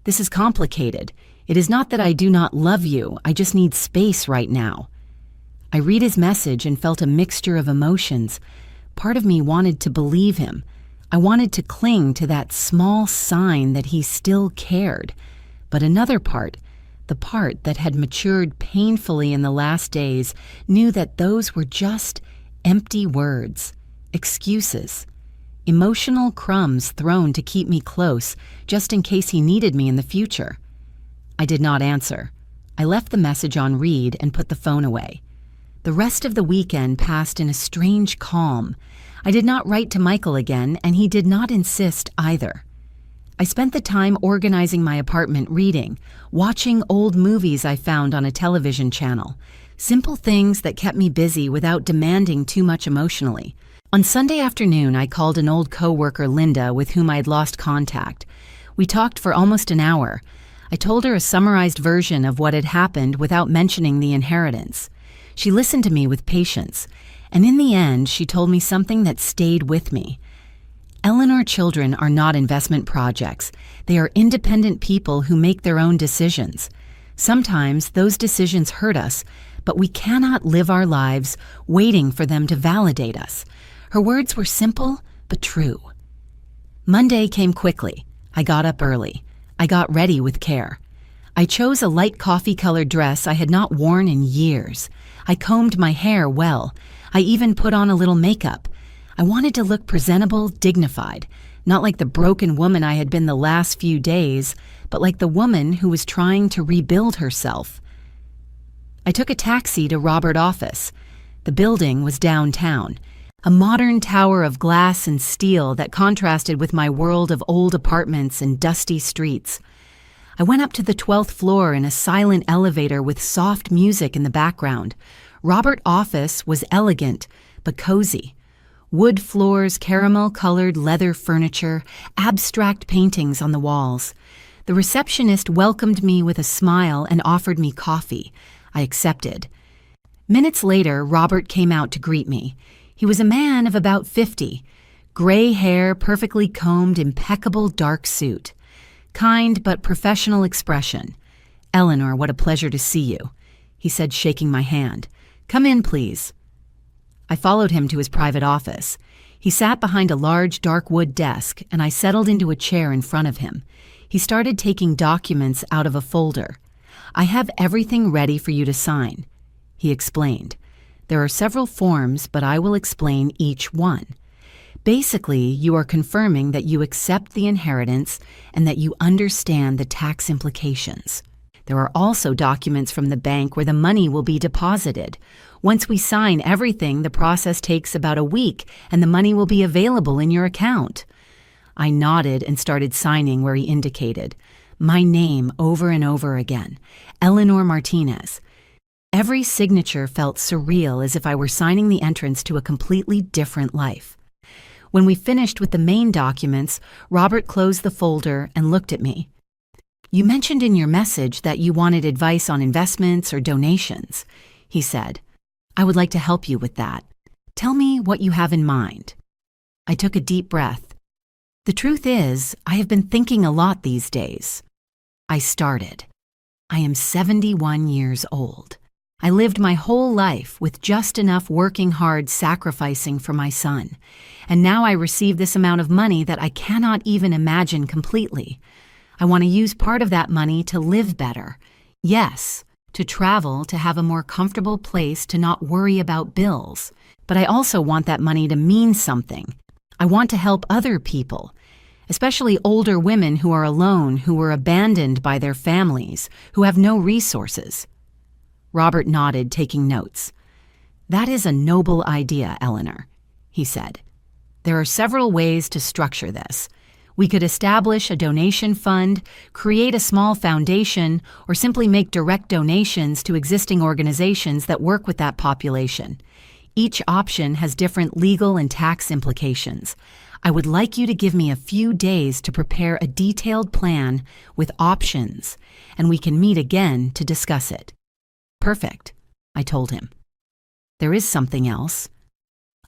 This is complicated. It is not that I do not love you. I just need space right now. I read his message and felt a mixture of emotions. Part of me wanted to believe him. I wanted to cling to that small sign that he still cared. But another part, the part that had matured painfully in the last days, knew that those were just empty words, excuses, emotional crumbs thrown to keep me close, just in case he needed me in the future. I did not answer. I left the message on read and put the phone away. The rest of the weekend passed in a strange calm. I did not write to Michael again, and he did not insist either. I spent the time organizing my apartment, reading, watching old movies I found on a television channel. Simple things that kept me busy without demanding too much emotionally. On Sunday afternoon, I called an old coworker, Linda, with whom I had lost contact. We talked for almost an hour. I told her a summarized version of what had happened without mentioning the inheritance. She listened to me with patience, and in the end, she told me something that stayed with me. Eleanor children are not investment projects. They are independent people who make their own decisions. Sometimes those decisions hurt us, but we cannot live our lives waiting for them to validate us. Her words were simple, but true. Monday came quickly. I got up early. I got ready with care. I chose a light coffee-colored dress I had not worn in years. I combed my hair well. I even put on a little makeup. I wanted to look presentable, dignified, not like the broken woman I had been the last few days, but like the woman who was trying to rebuild herself. I took a taxi to Robert's office. The building was downtown, a modern tower of glass and steel that contrasted with my world of old apartments and dusty streets. I went up to the 12th floor in a silent elevator with soft music in the background. Robert's office was elegant, but cozy. Wood floors, caramel-colored leather furniture, abstract paintings on the walls. The receptionist welcomed me with a smile and offered me coffee. I accepted. Minutes later, Robert came out to greet me. He was a man of about 50. Gray hair, perfectly combed, impeccable dark suit. Kind but professional expression. "Eleanor, what a pleasure to see you," he said, shaking my hand. "Come in, please." I followed him to his private office. He sat behind a large dark wood desk, and I settled into a chair in front of him. He started taking documents out of a folder. "I have everything ready for you to sign," he explained. "There are several forms, but I will explain each one. Basically, you are confirming that you accept the inheritance and that you understand the tax implications. There are also documents from the bank where the money will be deposited. Once we sign everything, the process takes about a week and the money will be available in your account." I nodded and started signing where he indicated. My name over and over again, Eleanor Martinez. Every signature felt surreal, as if I were signing the entrance to a completely different life. When we finished with the main documents, Robert closed the folder and looked at me. "You mentioned in your message that you wanted advice on investments or donations," he said. "I would like to help you with that. Tell me what you have in mind." I took a deep breath. "The truth is, I have been thinking a lot these days." I started. "I am 71 years old. I lived my whole life with just enough working hard sacrificing for my son, and now I receive this amount of money that I cannot even imagine completely. I want to use part of that money to live better. Yes, to travel, to have a more comfortable place, to not worry about bills. But I also want that money to mean something. I want to help other people, especially older women who are alone, who were abandoned by their families, who have no resources." Robert nodded, taking notes. "That is a noble idea, Eleanor," he said. "There are several ways to structure this. We could establish a donation fund, create a small foundation, or simply make direct donations to existing organizations that work with that population. Each option has different legal and tax implications. I would like you to give me a few days to prepare a detailed plan with options, and we can meet again to discuss it." "Perfect," I told him. "There is something else."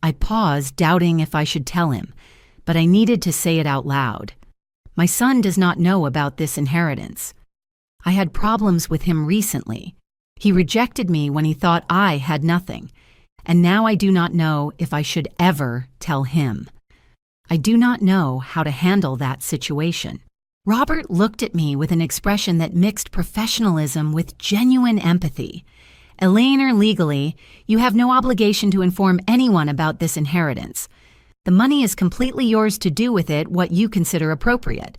I paused, doubting if I should tell him, but I needed to say it out loud. "My son does not know about this inheritance. I had problems with him recently. He rejected me when he thought I had nothing, and now I do not know if I should ever tell him. I do not know how to handle that situation." Robert looked at me with an expression that mixed professionalism with genuine empathy. "Eleanor, legally, you have no obligation to inform anyone about this inheritance. The money is completely yours to do with it what you consider appropriate.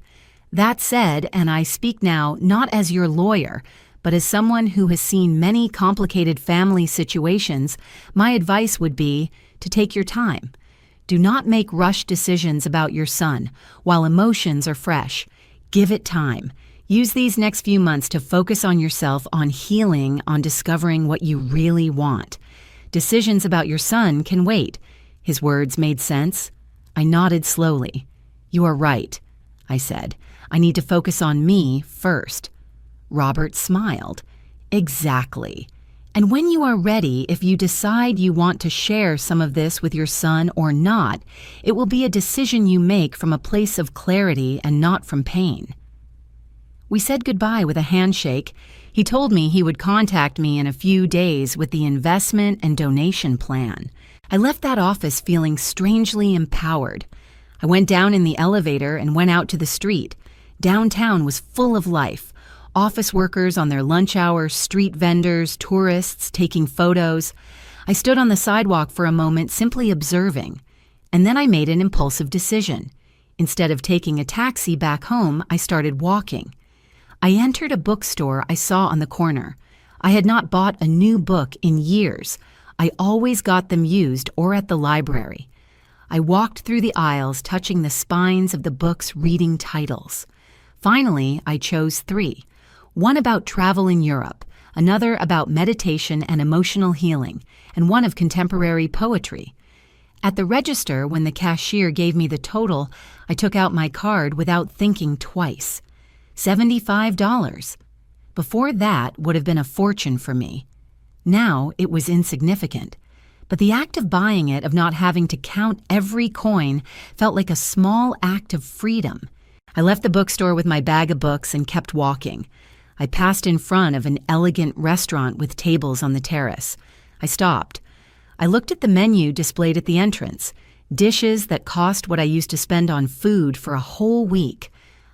That said, and I speak now not as your lawyer, but as someone who has seen many complicated family situations, my advice would be to take your time. Do not make rushed decisions about your son while emotions are fresh. Give it time. Use these next few months to focus on yourself, on healing, on discovering what you really want. Decisions about your son can wait." His words made sense. I nodded slowly. "You are right," I said. "I need to focus on me first." Robert smiled. "Exactly. And when you are ready, if you decide you want to share some of this with your son or not, it will be a decision you make from a place of clarity and not from pain." We said goodbye with a handshake. He told me he would contact me in a few days with the investment and donation plan. I left that office feeling strangely empowered. I went down in the elevator and went out to the street. Downtown was full of life. Office workers on their lunch hour, street vendors, tourists taking photos. I stood on the sidewalk for a moment, simply observing. And then I made an impulsive decision. Instead of taking a taxi back home, I started walking. I entered a bookstore I saw on the corner. I had not bought a new book in years. I always got them used or at the library. I walked through the aisles, touching the spines of the books, reading titles. Finally, I chose 3. One about travel in Europe, another about meditation and emotional healing, and one of contemporary poetry. At the register, when the cashier gave me the total, I took out my card without thinking twice. $75. Before that would have been a fortune for me. Now it was insignificant. But the act of buying it, of not having to count every coin, felt like a small act of freedom. I left the bookstore with my bag of books and kept walking. I passed in front of an elegant restaurant with tables on the terrace. I stopped. I looked at the menu displayed at the entrance. Dishes that cost what I used to spend on food for a whole week.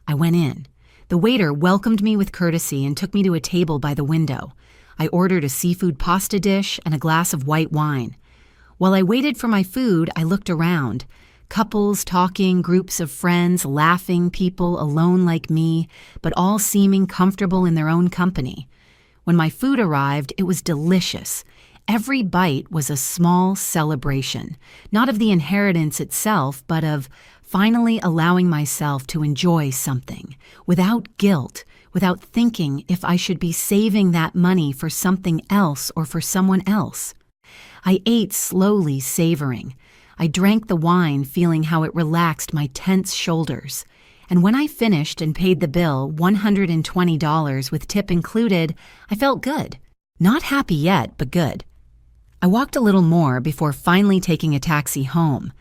I went in. The waiter welcomed me with courtesy and took me to a table by the window. I ordered a seafood pasta dish and a glass of white wine. While I waited for my food, I looked around. Couples talking, groups of friends, laughing, people alone like me, but all seeming comfortable in their own company. When my food arrived, it was delicious. Every bite was a small celebration, not of the inheritance itself, but of finally allowing myself to enjoy something, without guilt, without thinking if I should be saving that money for something else or for someone else. I ate slowly, savoring. I drank the wine, feeling how it relaxed my tense shoulders. And when I finished and paid the bill, $120 with tip included, I felt good. Not happy yet, but good. I walked a little more before finally taking a taxi home.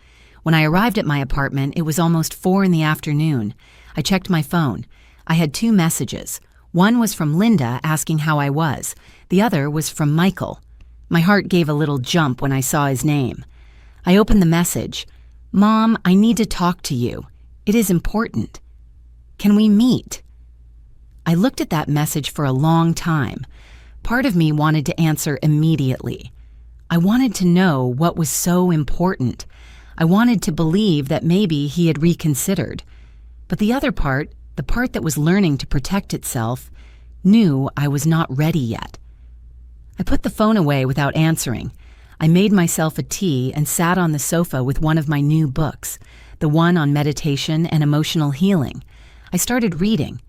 When I arrived at my apartment, it was almost 4 in the afternoon. I checked my phone. I had 2 messages. One was from Linda asking how I was. The other was from Michael. My heart gave a little jump when I saw his name. I opened the message. "Mom, I need to talk to you. It is important. Can we meet?" I looked at that message for a long time. Part of me wanted to answer immediately. I wanted to know what was so important. I wanted to believe that maybe he had reconsidered. But the other part, the part that was learning to protect itself, knew I was not ready yet. I put the phone away without answering. I made myself a tea and sat on the sofa with one of my new books, the one on meditation and emotional healing. I started reading.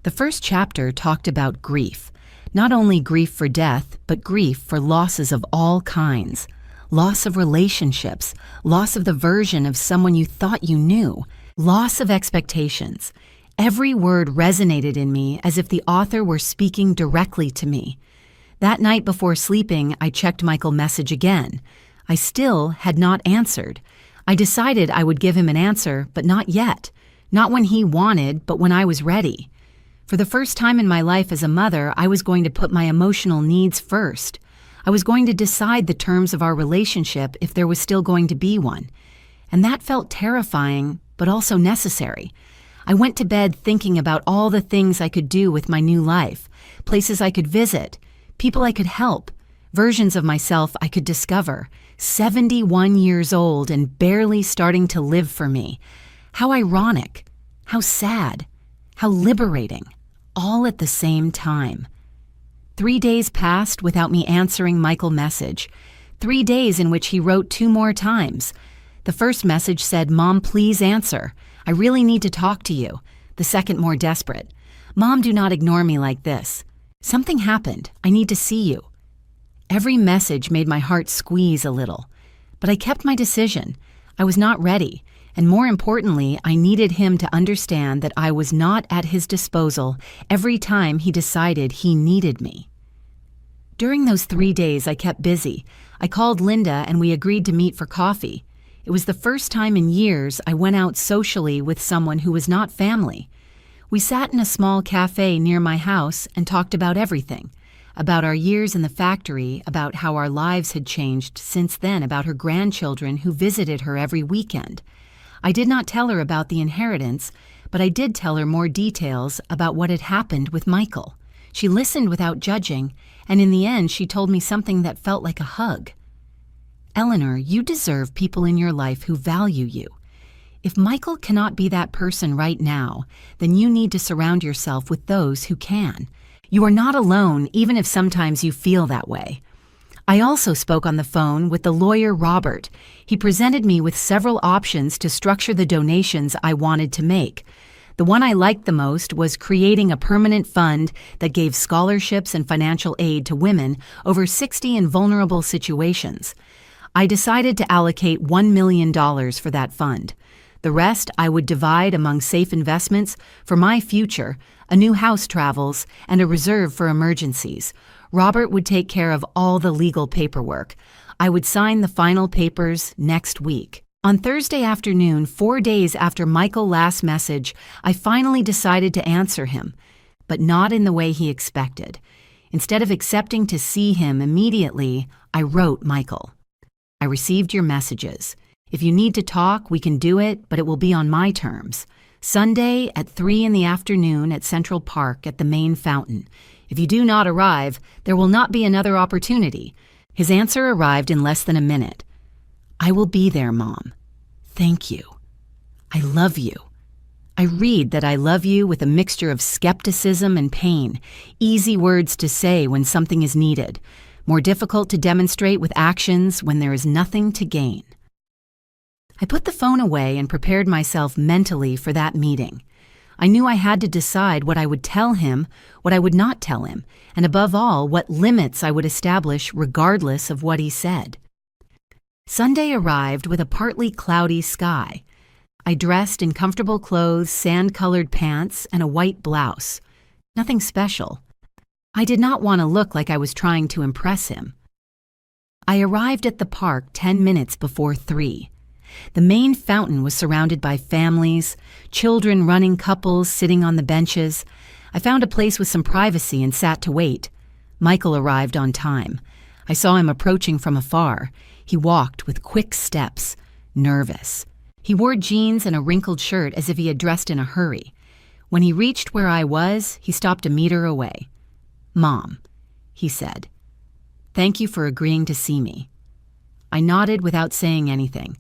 The first chapter talked about grief. Not only grief for death, but grief for losses of all kinds. Loss of relationships, loss of the version of someone you thought you knew, loss of expectations. Every word resonated in me as if the author were speaking directly to me. That night before sleeping, I checked Michael's message again. I still had not answered. I decided I would give him an answer, but not yet. Not when he wanted, but when I was ready. For the first time in my life as a mother, I was going to put my emotional needs first. I was going to decide the terms of our relationship if there was still going to be one. And that felt terrifying, but also necessary. I went to bed thinking about all the things I could do with my new life, places I could visit, people I could help, versions of myself I could discover, 71 years old and barely starting to live for me. How ironic, how sad, how liberating, all at the same time. 3 days passed without me answering Michael's message. 3 days in which he wrote 2 more times. The first message said, "Mom, please answer. I really need to talk to you." The second more desperate. "Mom, do not ignore me like this. Something happened. I need to see you." Every message made my heart squeeze a little. But I kept my decision. I was not ready. And more importantly, I needed him to understand that I was not at his disposal every time he decided he needed me. During those 3 days, I kept busy. I called Linda and we agreed to meet for coffee. It was the first time in years I went out socially with someone who was not family. We sat in a small cafe near my house and talked about everything. About our years in the factory, about how our lives had changed since then, about her grandchildren who visited her every weekend. I did not tell her about the inheritance, but I did tell her more details about what had happened with Michael. She listened without judging, and in the end she told me something that felt like a hug. "Eleanor, you deserve people in your life who value you. If Michael cannot be that person right now, then you need to surround yourself with those who can. You are not alone, even if sometimes you feel that way." I also spoke on the phone with the lawyer Robert. He presented me with several options to structure the donations I wanted to make. The one I liked the most was creating a permanent fund that gave scholarships and financial aid to women over 60 in vulnerable situations. I decided to allocate $1 million for that fund. The rest I would divide among safe investments for my future, a new house travels, and a reserve for emergencies. Robert would take care of all the legal paperwork. I would sign the final papers next week. On Thursday afternoon, 4 days after Michael's last message, I finally decided to answer him, but not in the way he expected. Instead of accepting to see him immediately, I wrote Michael. "I received your messages. If you need to talk, we can do it, but it will be on my terms. Sunday at 3 in the afternoon at Central Park at the main fountain. If you do not arrive, there will not be another opportunity." His answer arrived in less than a minute. "I will be there, Mom. Thank you. I love you." I read that I love you with a mixture of skepticism and pain, easy words to say when something is needed, more difficult to demonstrate with actions when there is nothing to gain. I put the phone away and prepared myself mentally for that meeting. I knew I had to decide what I would tell him, what I would not tell him, and above all, what limits I would establish regardless of what he said. Sunday arrived with a partly cloudy sky. I dressed in comfortable clothes, sand-colored pants, and a white blouse. Nothing special. I did not want to look like I was trying to impress him. I arrived at the park 10 minutes before 3. The main fountain was surrounded by families, children running, couples sitting on the benches. I found a place with some privacy and sat to wait. Michael arrived on time. I saw him approaching from afar. He walked with quick steps, nervous. He wore jeans and a wrinkled shirt as if he had dressed in a hurry. When he reached where I was, he stopped a meter away. "Mom," he said. "Thank you for agreeing to see me." I nodded without saying anything.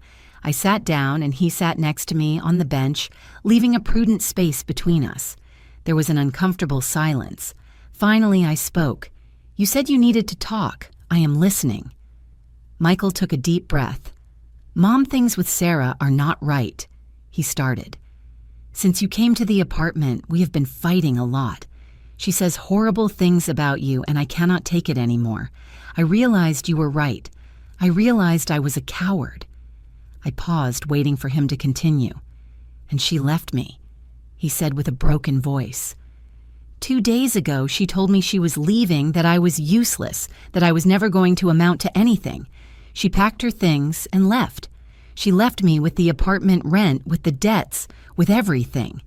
I sat down and he sat next to me on the bench, leaving a prudent space between us. There was an uncomfortable silence. Finally, I spoke. "You said you needed to talk. I am listening." Michael took a deep breath. "Mom, things with Sarah are not right," he started. "Since you came to the apartment, we have been fighting a lot. She says horrible things about you, and I cannot take it anymore. I realized you were right. I realized I was a coward." I paused, waiting for him to continue. "And she left me," he said with a broken voice. 2 days ago, she told me she was leaving, that I was useless, that I was never going to amount to anything. She packed her things and left. She left me with the apartment rent, with the debts, with everything.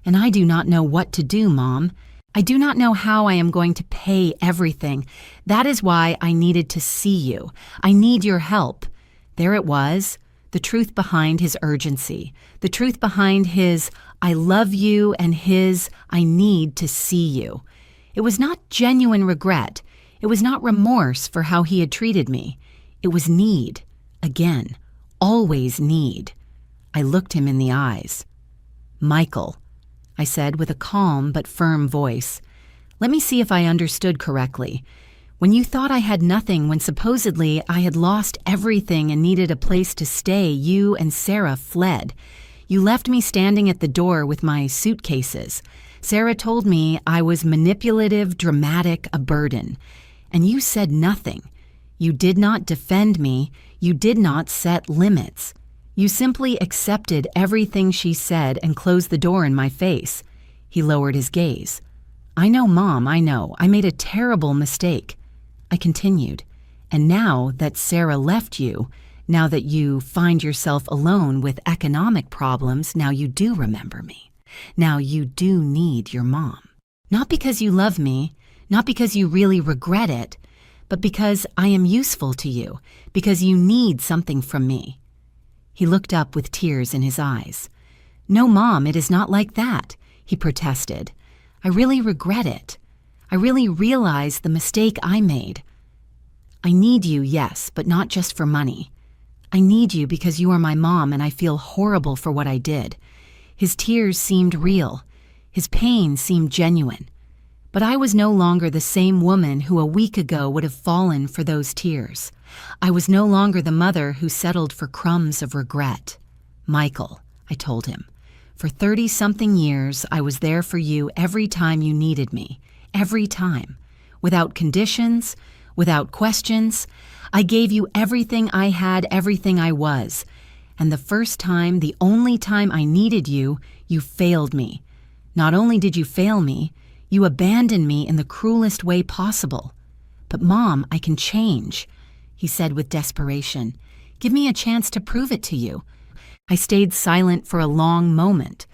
And I do not know what to do, Mom. I do not know how I am going to pay everything. That is why I needed to see you. I need your help." There it was, the truth behind his urgency, the truth behind his "I love you" and his "I need to see you." It was not genuine regret. It was not remorse for how he had treated me. It was need. Again, always need. I looked him in the eyes. "Michael," I said with a calm but firm voice, "let me see if I understood correctly. When you thought I had nothing, when supposedly I had lost everything and needed a place to stay, you and Sarah fled. You left me standing at the door with my suitcases. Sarah told me I was manipulative, dramatic, a burden. And you said nothing. You did not defend me. You did not set limits. You simply accepted everything she said and closed the door in my face." He lowered his gaze. "I know, Mom, I know. I made a terrible mistake." I continued. "And now that Sarah left you, now that you find yourself alone with economic problems, now you do remember me. Now you do need your mom. Not because you love me, not because you really regret it, but because I am useful to you, because you need something from me." He looked up with tears in his eyes. "No, Mom, it is not like that," he protested. "I really regret it. I really realize the mistake I made. I need you, yes, but not just for money. I need you because you are my mom and I feel horrible for what I did." His tears seemed real. His pain seemed genuine. But I was no longer the same woman who a week ago would have fallen for those tears. I was no longer the mother who settled for crumbs of regret. "Michael," I told him, "for 30-something years I was there for you every time you needed me, every time, without conditions, without questions. I gave you everything I had, everything I was. And the first time, the only time I needed you, you failed me. Not only did you fail me, you abandoned me in the cruelest way possible. But Mom, I can change," he said with desperation. "Give me a chance to prove it to you." I stayed silent for a long moment.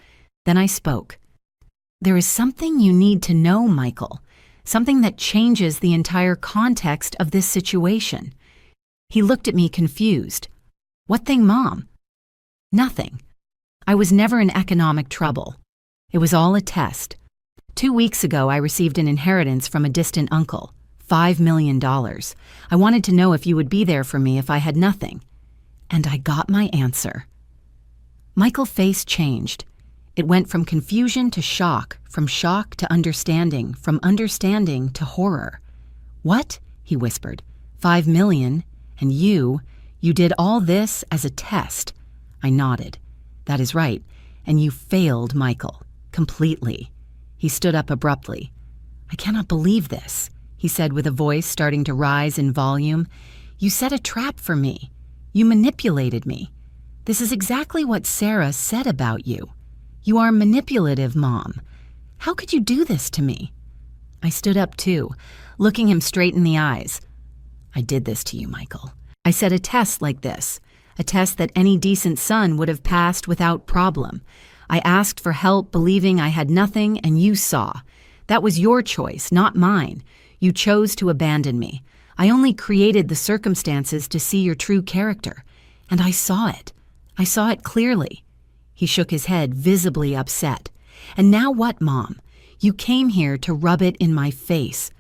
Then I spoke. "There is something you need to know, Michael, something that changes the entire context of this situation." He looked at me confused. "What thing, Mom?" Nothing. I was never in economic trouble. It was all a test. 2 weeks ago, I received an inheritance from a distant uncle, $5 million. I wanted to know if you would be there for me if I had nothing. And I got my answer. Michael's face changed. It went from confusion to shock, from shock to understanding, from understanding to horror. What? He whispered. 5 million? And you did all this as a test. I nodded. That is right. And you failed, Michael. Completely. He stood up abruptly. I cannot believe this, he said with a voice starting to rise in volume. You set a trap for me. You manipulated me. This is exactly what Sarah said about you. You are manipulative, Mom. How could you do this to me? I stood up too, looking him straight in the eyes. I did this to you, Michael. I set a test like this, a test that any decent son would have passed without problem. I asked for help believing I had nothing, and you saw. That was your choice, not mine. You chose to abandon me. I only created the circumstances to see your true character. And I saw it. I saw it clearly. He shook his head, visibly upset. And now what, Mom? You came here to rub it in my face,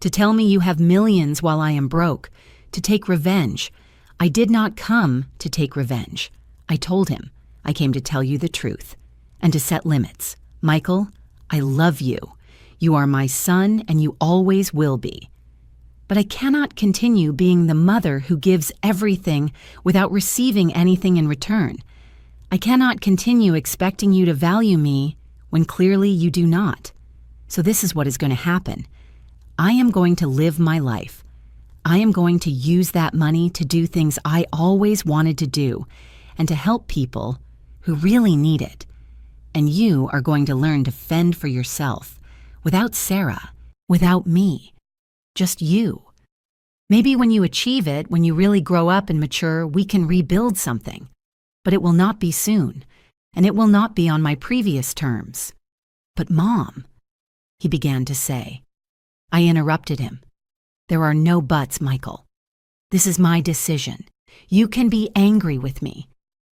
to tell me you have millions while I am broke, to take revenge. I did not come to take revenge. I told him. I came to tell you the truth and to set limits. Michael, I love you. You are my son and you always will be. But I cannot continue being the mother who gives everything without receiving anything in return. I cannot continue expecting you to value me when clearly you do not. So this is what is going to happen. I am going to live my life. I am going to use that money to do things I always wanted to do and to help people who really need it. And you are going to learn to fend for yourself, without Sarah, without me, just you. Maybe when you achieve it, when you really grow up and mature, we can rebuild something. But it will not be soon, and it will not be on my previous terms. But Mom, he began to say. I interrupted him. There are no buts, Michael. This is my decision. You can be angry with me.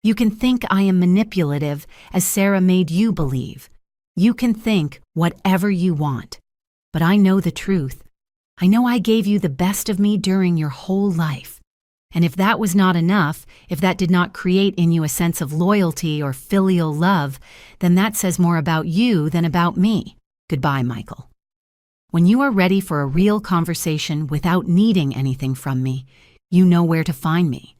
You can think I am manipulative as Sarah made you believe. You can think whatever you want. But I know the truth. I know I gave you the best of me during your whole life. And if that was not enough, if that did not create in you a sense of loyalty or filial love, then that says more about you than about me. Goodbye, Michael. When you are ready for a real conversation without needing anything from me, you know where to find me.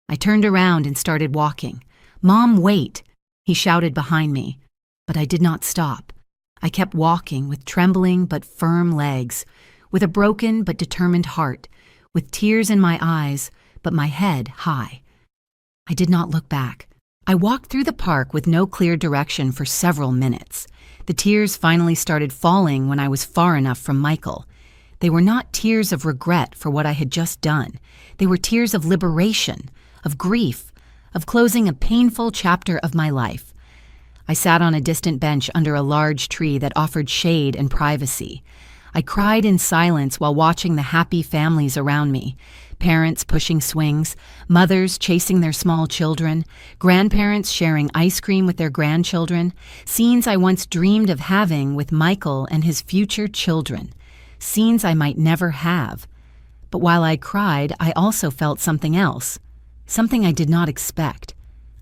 I turned around and started walking. Mom, wait, he shouted behind me. But I did not stop. I kept walking with trembling but firm legs, with a broken but determined heart, with tears in my eyes, but my head high. I did not look back. I walked through the park with no clear direction for several minutes. The tears finally started falling when I was far enough from Michael. They were not tears of regret for what I had just done. They were tears of liberation, of grief, of closing a painful chapter of my life. I sat on a distant bench under a large tree that offered shade and privacy. I cried in silence while watching the happy families around me, parents pushing swings, mothers chasing their small children, grandparents sharing ice cream with their grandchildren, scenes I once dreamed of having with Michael and his future children, scenes I might never have. But while I cried, I also felt something else, something I did not expect.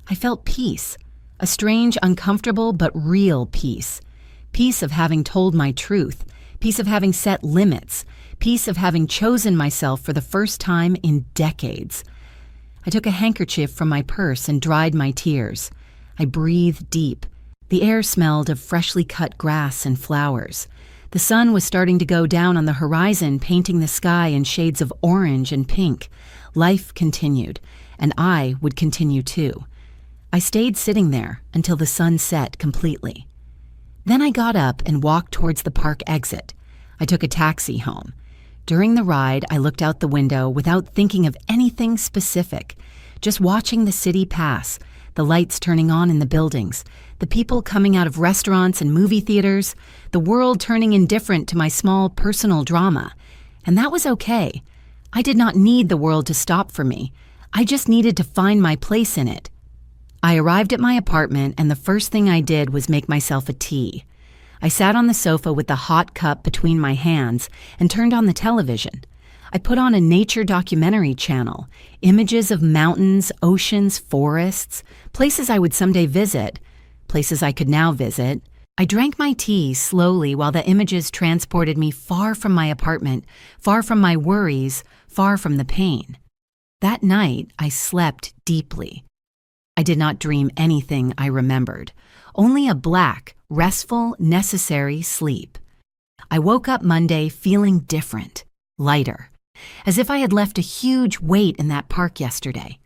I felt peace, a strange, uncomfortable but real peace, peace of having told my truth, peace of having set limits, peace of having chosen myself for the first time in decades. I took a handkerchief from my purse and dried my tears. I breathed deep. The air smelled of freshly cut grass and flowers. The sun was starting to go down on the horizon, painting the sky in shades of orange and pink. Life continued, and I would continue too. I stayed sitting there until the sun set completely. Then I got up and walked towards the park exit. I took a taxi home. During the ride, I looked out the window without thinking of anything specific, just watching the city pass, the lights turning on in the buildings, the people coming out of restaurants and movie theaters, the world turning indifferent to my small personal drama. And that was okay. I did not need the world to stop for me. I just needed to find my place in it. I arrived at my apartment, and the first thing I did was make myself a tea. I sat on the sofa with the hot cup between my hands and turned on the television. I put on a nature documentary channel, images of mountains, oceans, forests, places I would someday visit, places I could now visit. I drank my tea slowly while the images transported me far from my apartment, far from my worries, far from the pain. That night, I slept deeply. I did not dream anything I remembered, only a black, restful, necessary sleep. I woke up Monday feeling different, lighter, as if I had left a huge weight in that park yesterday.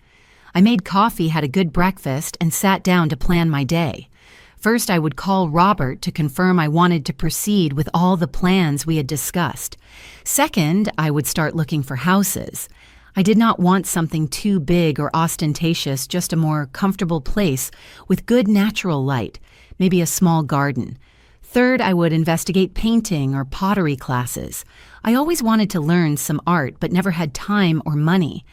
I made coffee, had a good breakfast, and sat down to plan my day. First, I would call Robert to confirm I wanted to proceed with all the plans we had discussed. Second, I would start looking for houses. I did not want something too big or ostentatious, just a more comfortable place with good natural light, maybe a small garden. Third, I would investigate painting or pottery classes. I always wanted to learn some art but never had time or money.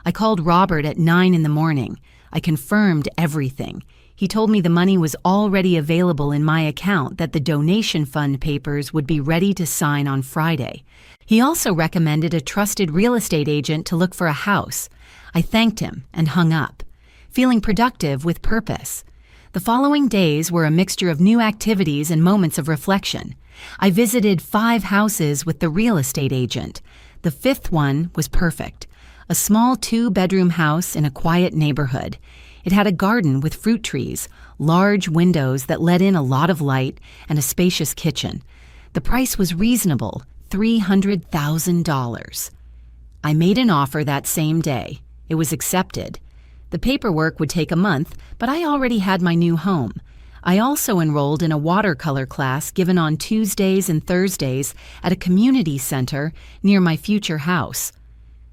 I called Robert at 9 in the morning. I confirmed everything. He told me the money was already available in my account, that the donation fund papers would be ready to sign on Friday. He also recommended a trusted real estate agent to look for a house. I thanked him and hung up, feeling productive with purpose. The following days were a mixture of new activities and moments of reflection. I visited 5 houses with the real estate agent. The 5th one was perfect. A small 2-bedroom house in a quiet neighborhood. It had a garden with fruit trees, large windows that let in a lot of light, and a spacious kitchen. The price was reasonable, $300,000. I made an offer that same day. It was accepted. The paperwork would take a month, but I already had my new home. I also enrolled in a watercolor class given on Tuesdays and Thursdays at a community center near my future house.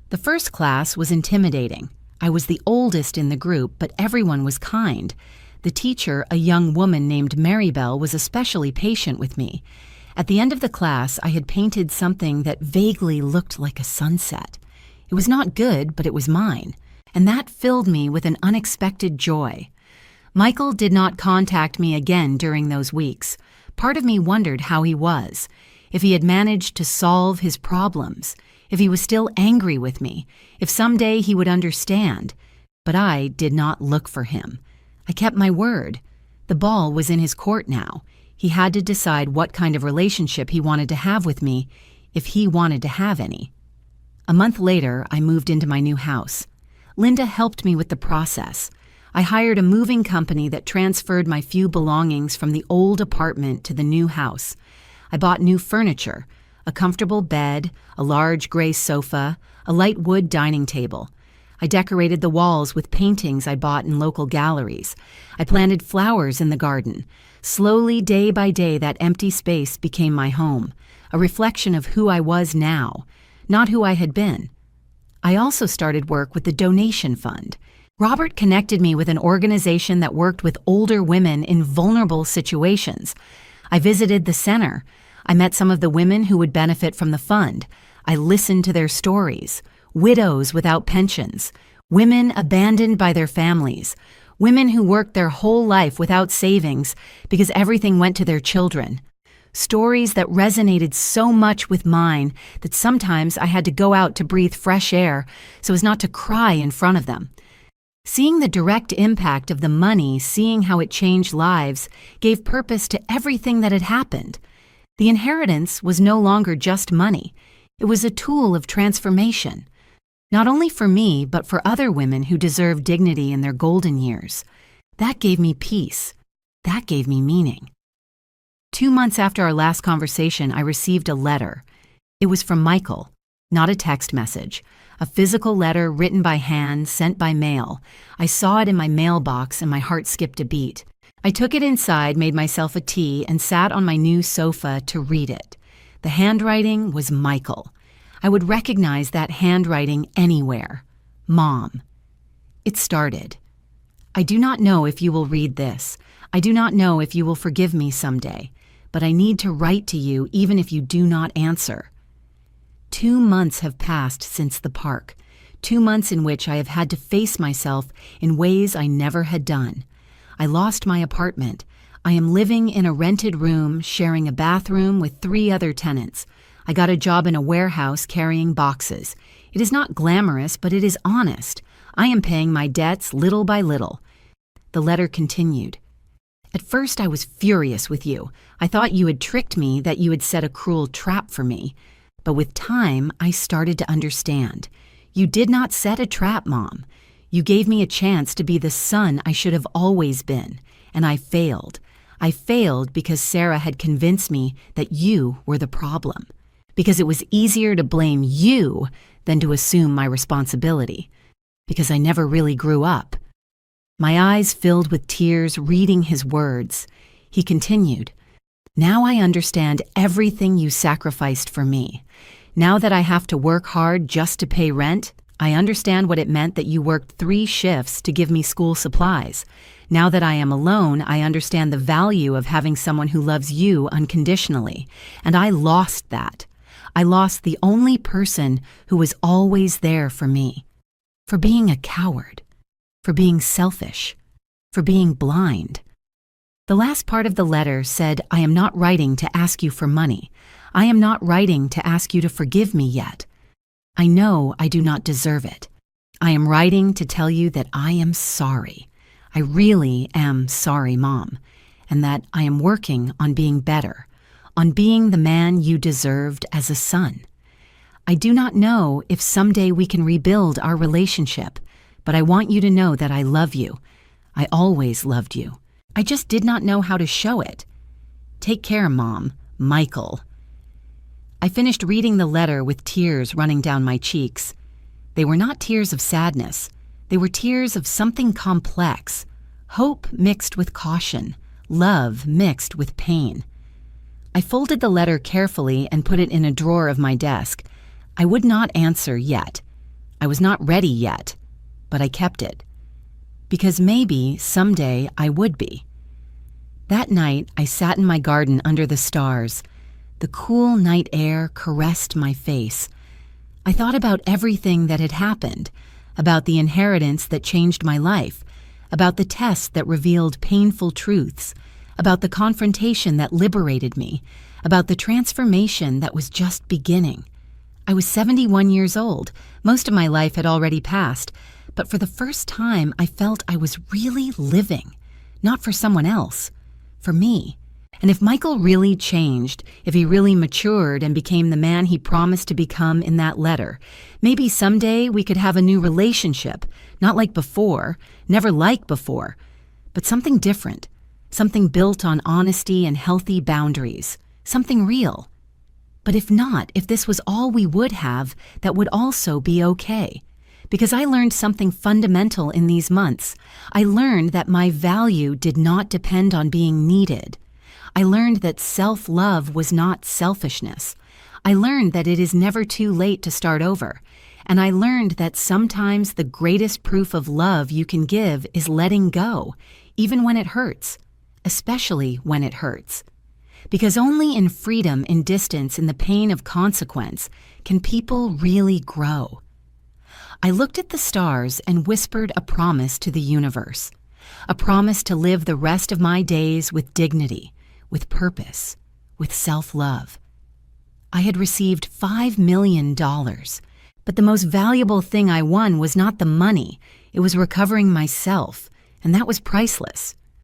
The first class was intimidating. I was the oldest in the group, but everyone was kind. The teacher, a young woman named Maribel, was especially patient with me. At the end of the class, I had painted something that vaguely looked like a sunset. It was not good, but it was mine, and that filled me with an unexpected joy. Michael did not contact me again during those weeks. Part of me wondered how he was, if he had managed to solve his problems, if he was still angry with me, if someday he would understand. But I did not look for him. I kept my word. The ball was in his court now. He had to decide what kind of relationship he wanted to have with me, if he wanted to have any. A month later, I moved into my new house. Linda helped me with the process. I hired a moving company that transferred my few belongings from the old apartment to the new house. I bought new furniture, a comfortable bed, a large gray sofa, a light wood dining table. I decorated the walls with paintings I bought in local galleries. I planted flowers in the garden. Slowly, day by day, that empty space became my home, a reflection of who I was now, not who I had been. I also started work with the donation fund. Robert connected me with an organization that worked with older women in vulnerable situations. I visited the center. I met some of the women who would benefit from the fund. I listened to their stories. Widows without pensions, women abandoned by their families, women who worked their whole life without savings because everything went to their children. Stories that resonated so much with mine that sometimes I had to go out to breathe fresh air so as not to cry in front of them. Seeing the direct impact of the money, seeing how it changed lives, gave purpose to everything that had happened. The inheritance was no longer just money. It was a tool of transformation, not only for me, but for other women who deserve dignity in their golden years. That gave me peace. That gave me meaning. 2 months after our last conversation, I received a letter. It was from Michael, not a text message. A physical letter written by hand, sent by mail. I saw it in my mailbox and my heart skipped a beat. I took it inside, made myself a tea, and sat on my new sofa to read it. The handwriting was Michael. I would recognize that handwriting anywhere. Mom. It started. I do not know if you will read this. I do not know if you will forgive me someday, but I need to write to you even if you do not answer. 2 months have passed since the park. 2 months in which I have had to face myself in ways I never had done. I lost my apartment. I am living in a rented room, sharing a bathroom with 3 other tenants. I got a job in a warehouse carrying boxes. It is not glamorous, but it is honest. I am paying my debts little by little. The letter continued. At first I was furious with you. I thought you had tricked me, that you had set a cruel trap for me. But with time, I started to understand. You did not set a trap, Mom. You gave me a chance to be the son I should have always been, and I failed. I failed because Sarah had convinced me that you were the problem, because it was easier to blame you than to assume my responsibility, because I never really grew up. My eyes filled with tears reading his words. He continued, Now I understand everything you sacrificed for me. Now that I have to work hard just to pay rent, I understand what it meant that you worked 3 shifts to give me school supplies. Now that I am alone, I understand the value of having someone who loves you unconditionally. And I lost that. I lost the only person who was always there for me. For being a coward. For being selfish. For being blind. The last part of the letter said, I am not writing to ask you for money. I am not writing to ask you to forgive me yet. I know I do not deserve it. I am writing to tell you that I am sorry. I really am sorry, Mom, and that I am working on being better, on being the man you deserved as a son. I do not know if someday we can rebuild our relationship, but I want you to know that I love you. I always loved you. I just did not know how to show it. Take care, Mom. Michael. I finished reading the letter with tears running down my cheeks. They were not tears of sadness. They were tears of something complex. Hope mixed with caution. Love mixed with pain. I folded the letter carefully and put it in a drawer of my desk. I would not answer yet. I was not ready yet, but I kept it. Because maybe someday I would be. That night, I sat in my garden under the stars. The cool night air caressed my face. I thought about everything that had happened, about the inheritance that changed my life, about the test that revealed painful truths, about the confrontation that liberated me, about the transformation that was just beginning. I was 71 years old. Most of my life had already passed, but for the first time I felt I was really living, not for someone else, for me. And if Michael really changed, if he really matured and became the man he promised to become in that letter, maybe someday we could have a new relationship, not like before, never like before, but something different, something built on honesty and healthy boundaries, something real. But if not, if this was all we would have, that would also be okay. Because I learned something fundamental in these months. I learned that my value did not depend on being needed. I learned that self-love was not selfishness. I learned that it is never too late to start over. And I learned that sometimes the greatest proof of love you can give is letting go, even when it hurts, especially when it hurts. Because only in freedom, in distance, in the pain of consequence, can people really grow. I looked at the stars and whispered a promise to the universe, a promise to live the rest of my days with dignity, with purpose, with self-love. I had received $5 million, but the most valuable thing I won was not the money. It was recovering myself, and that was priceless.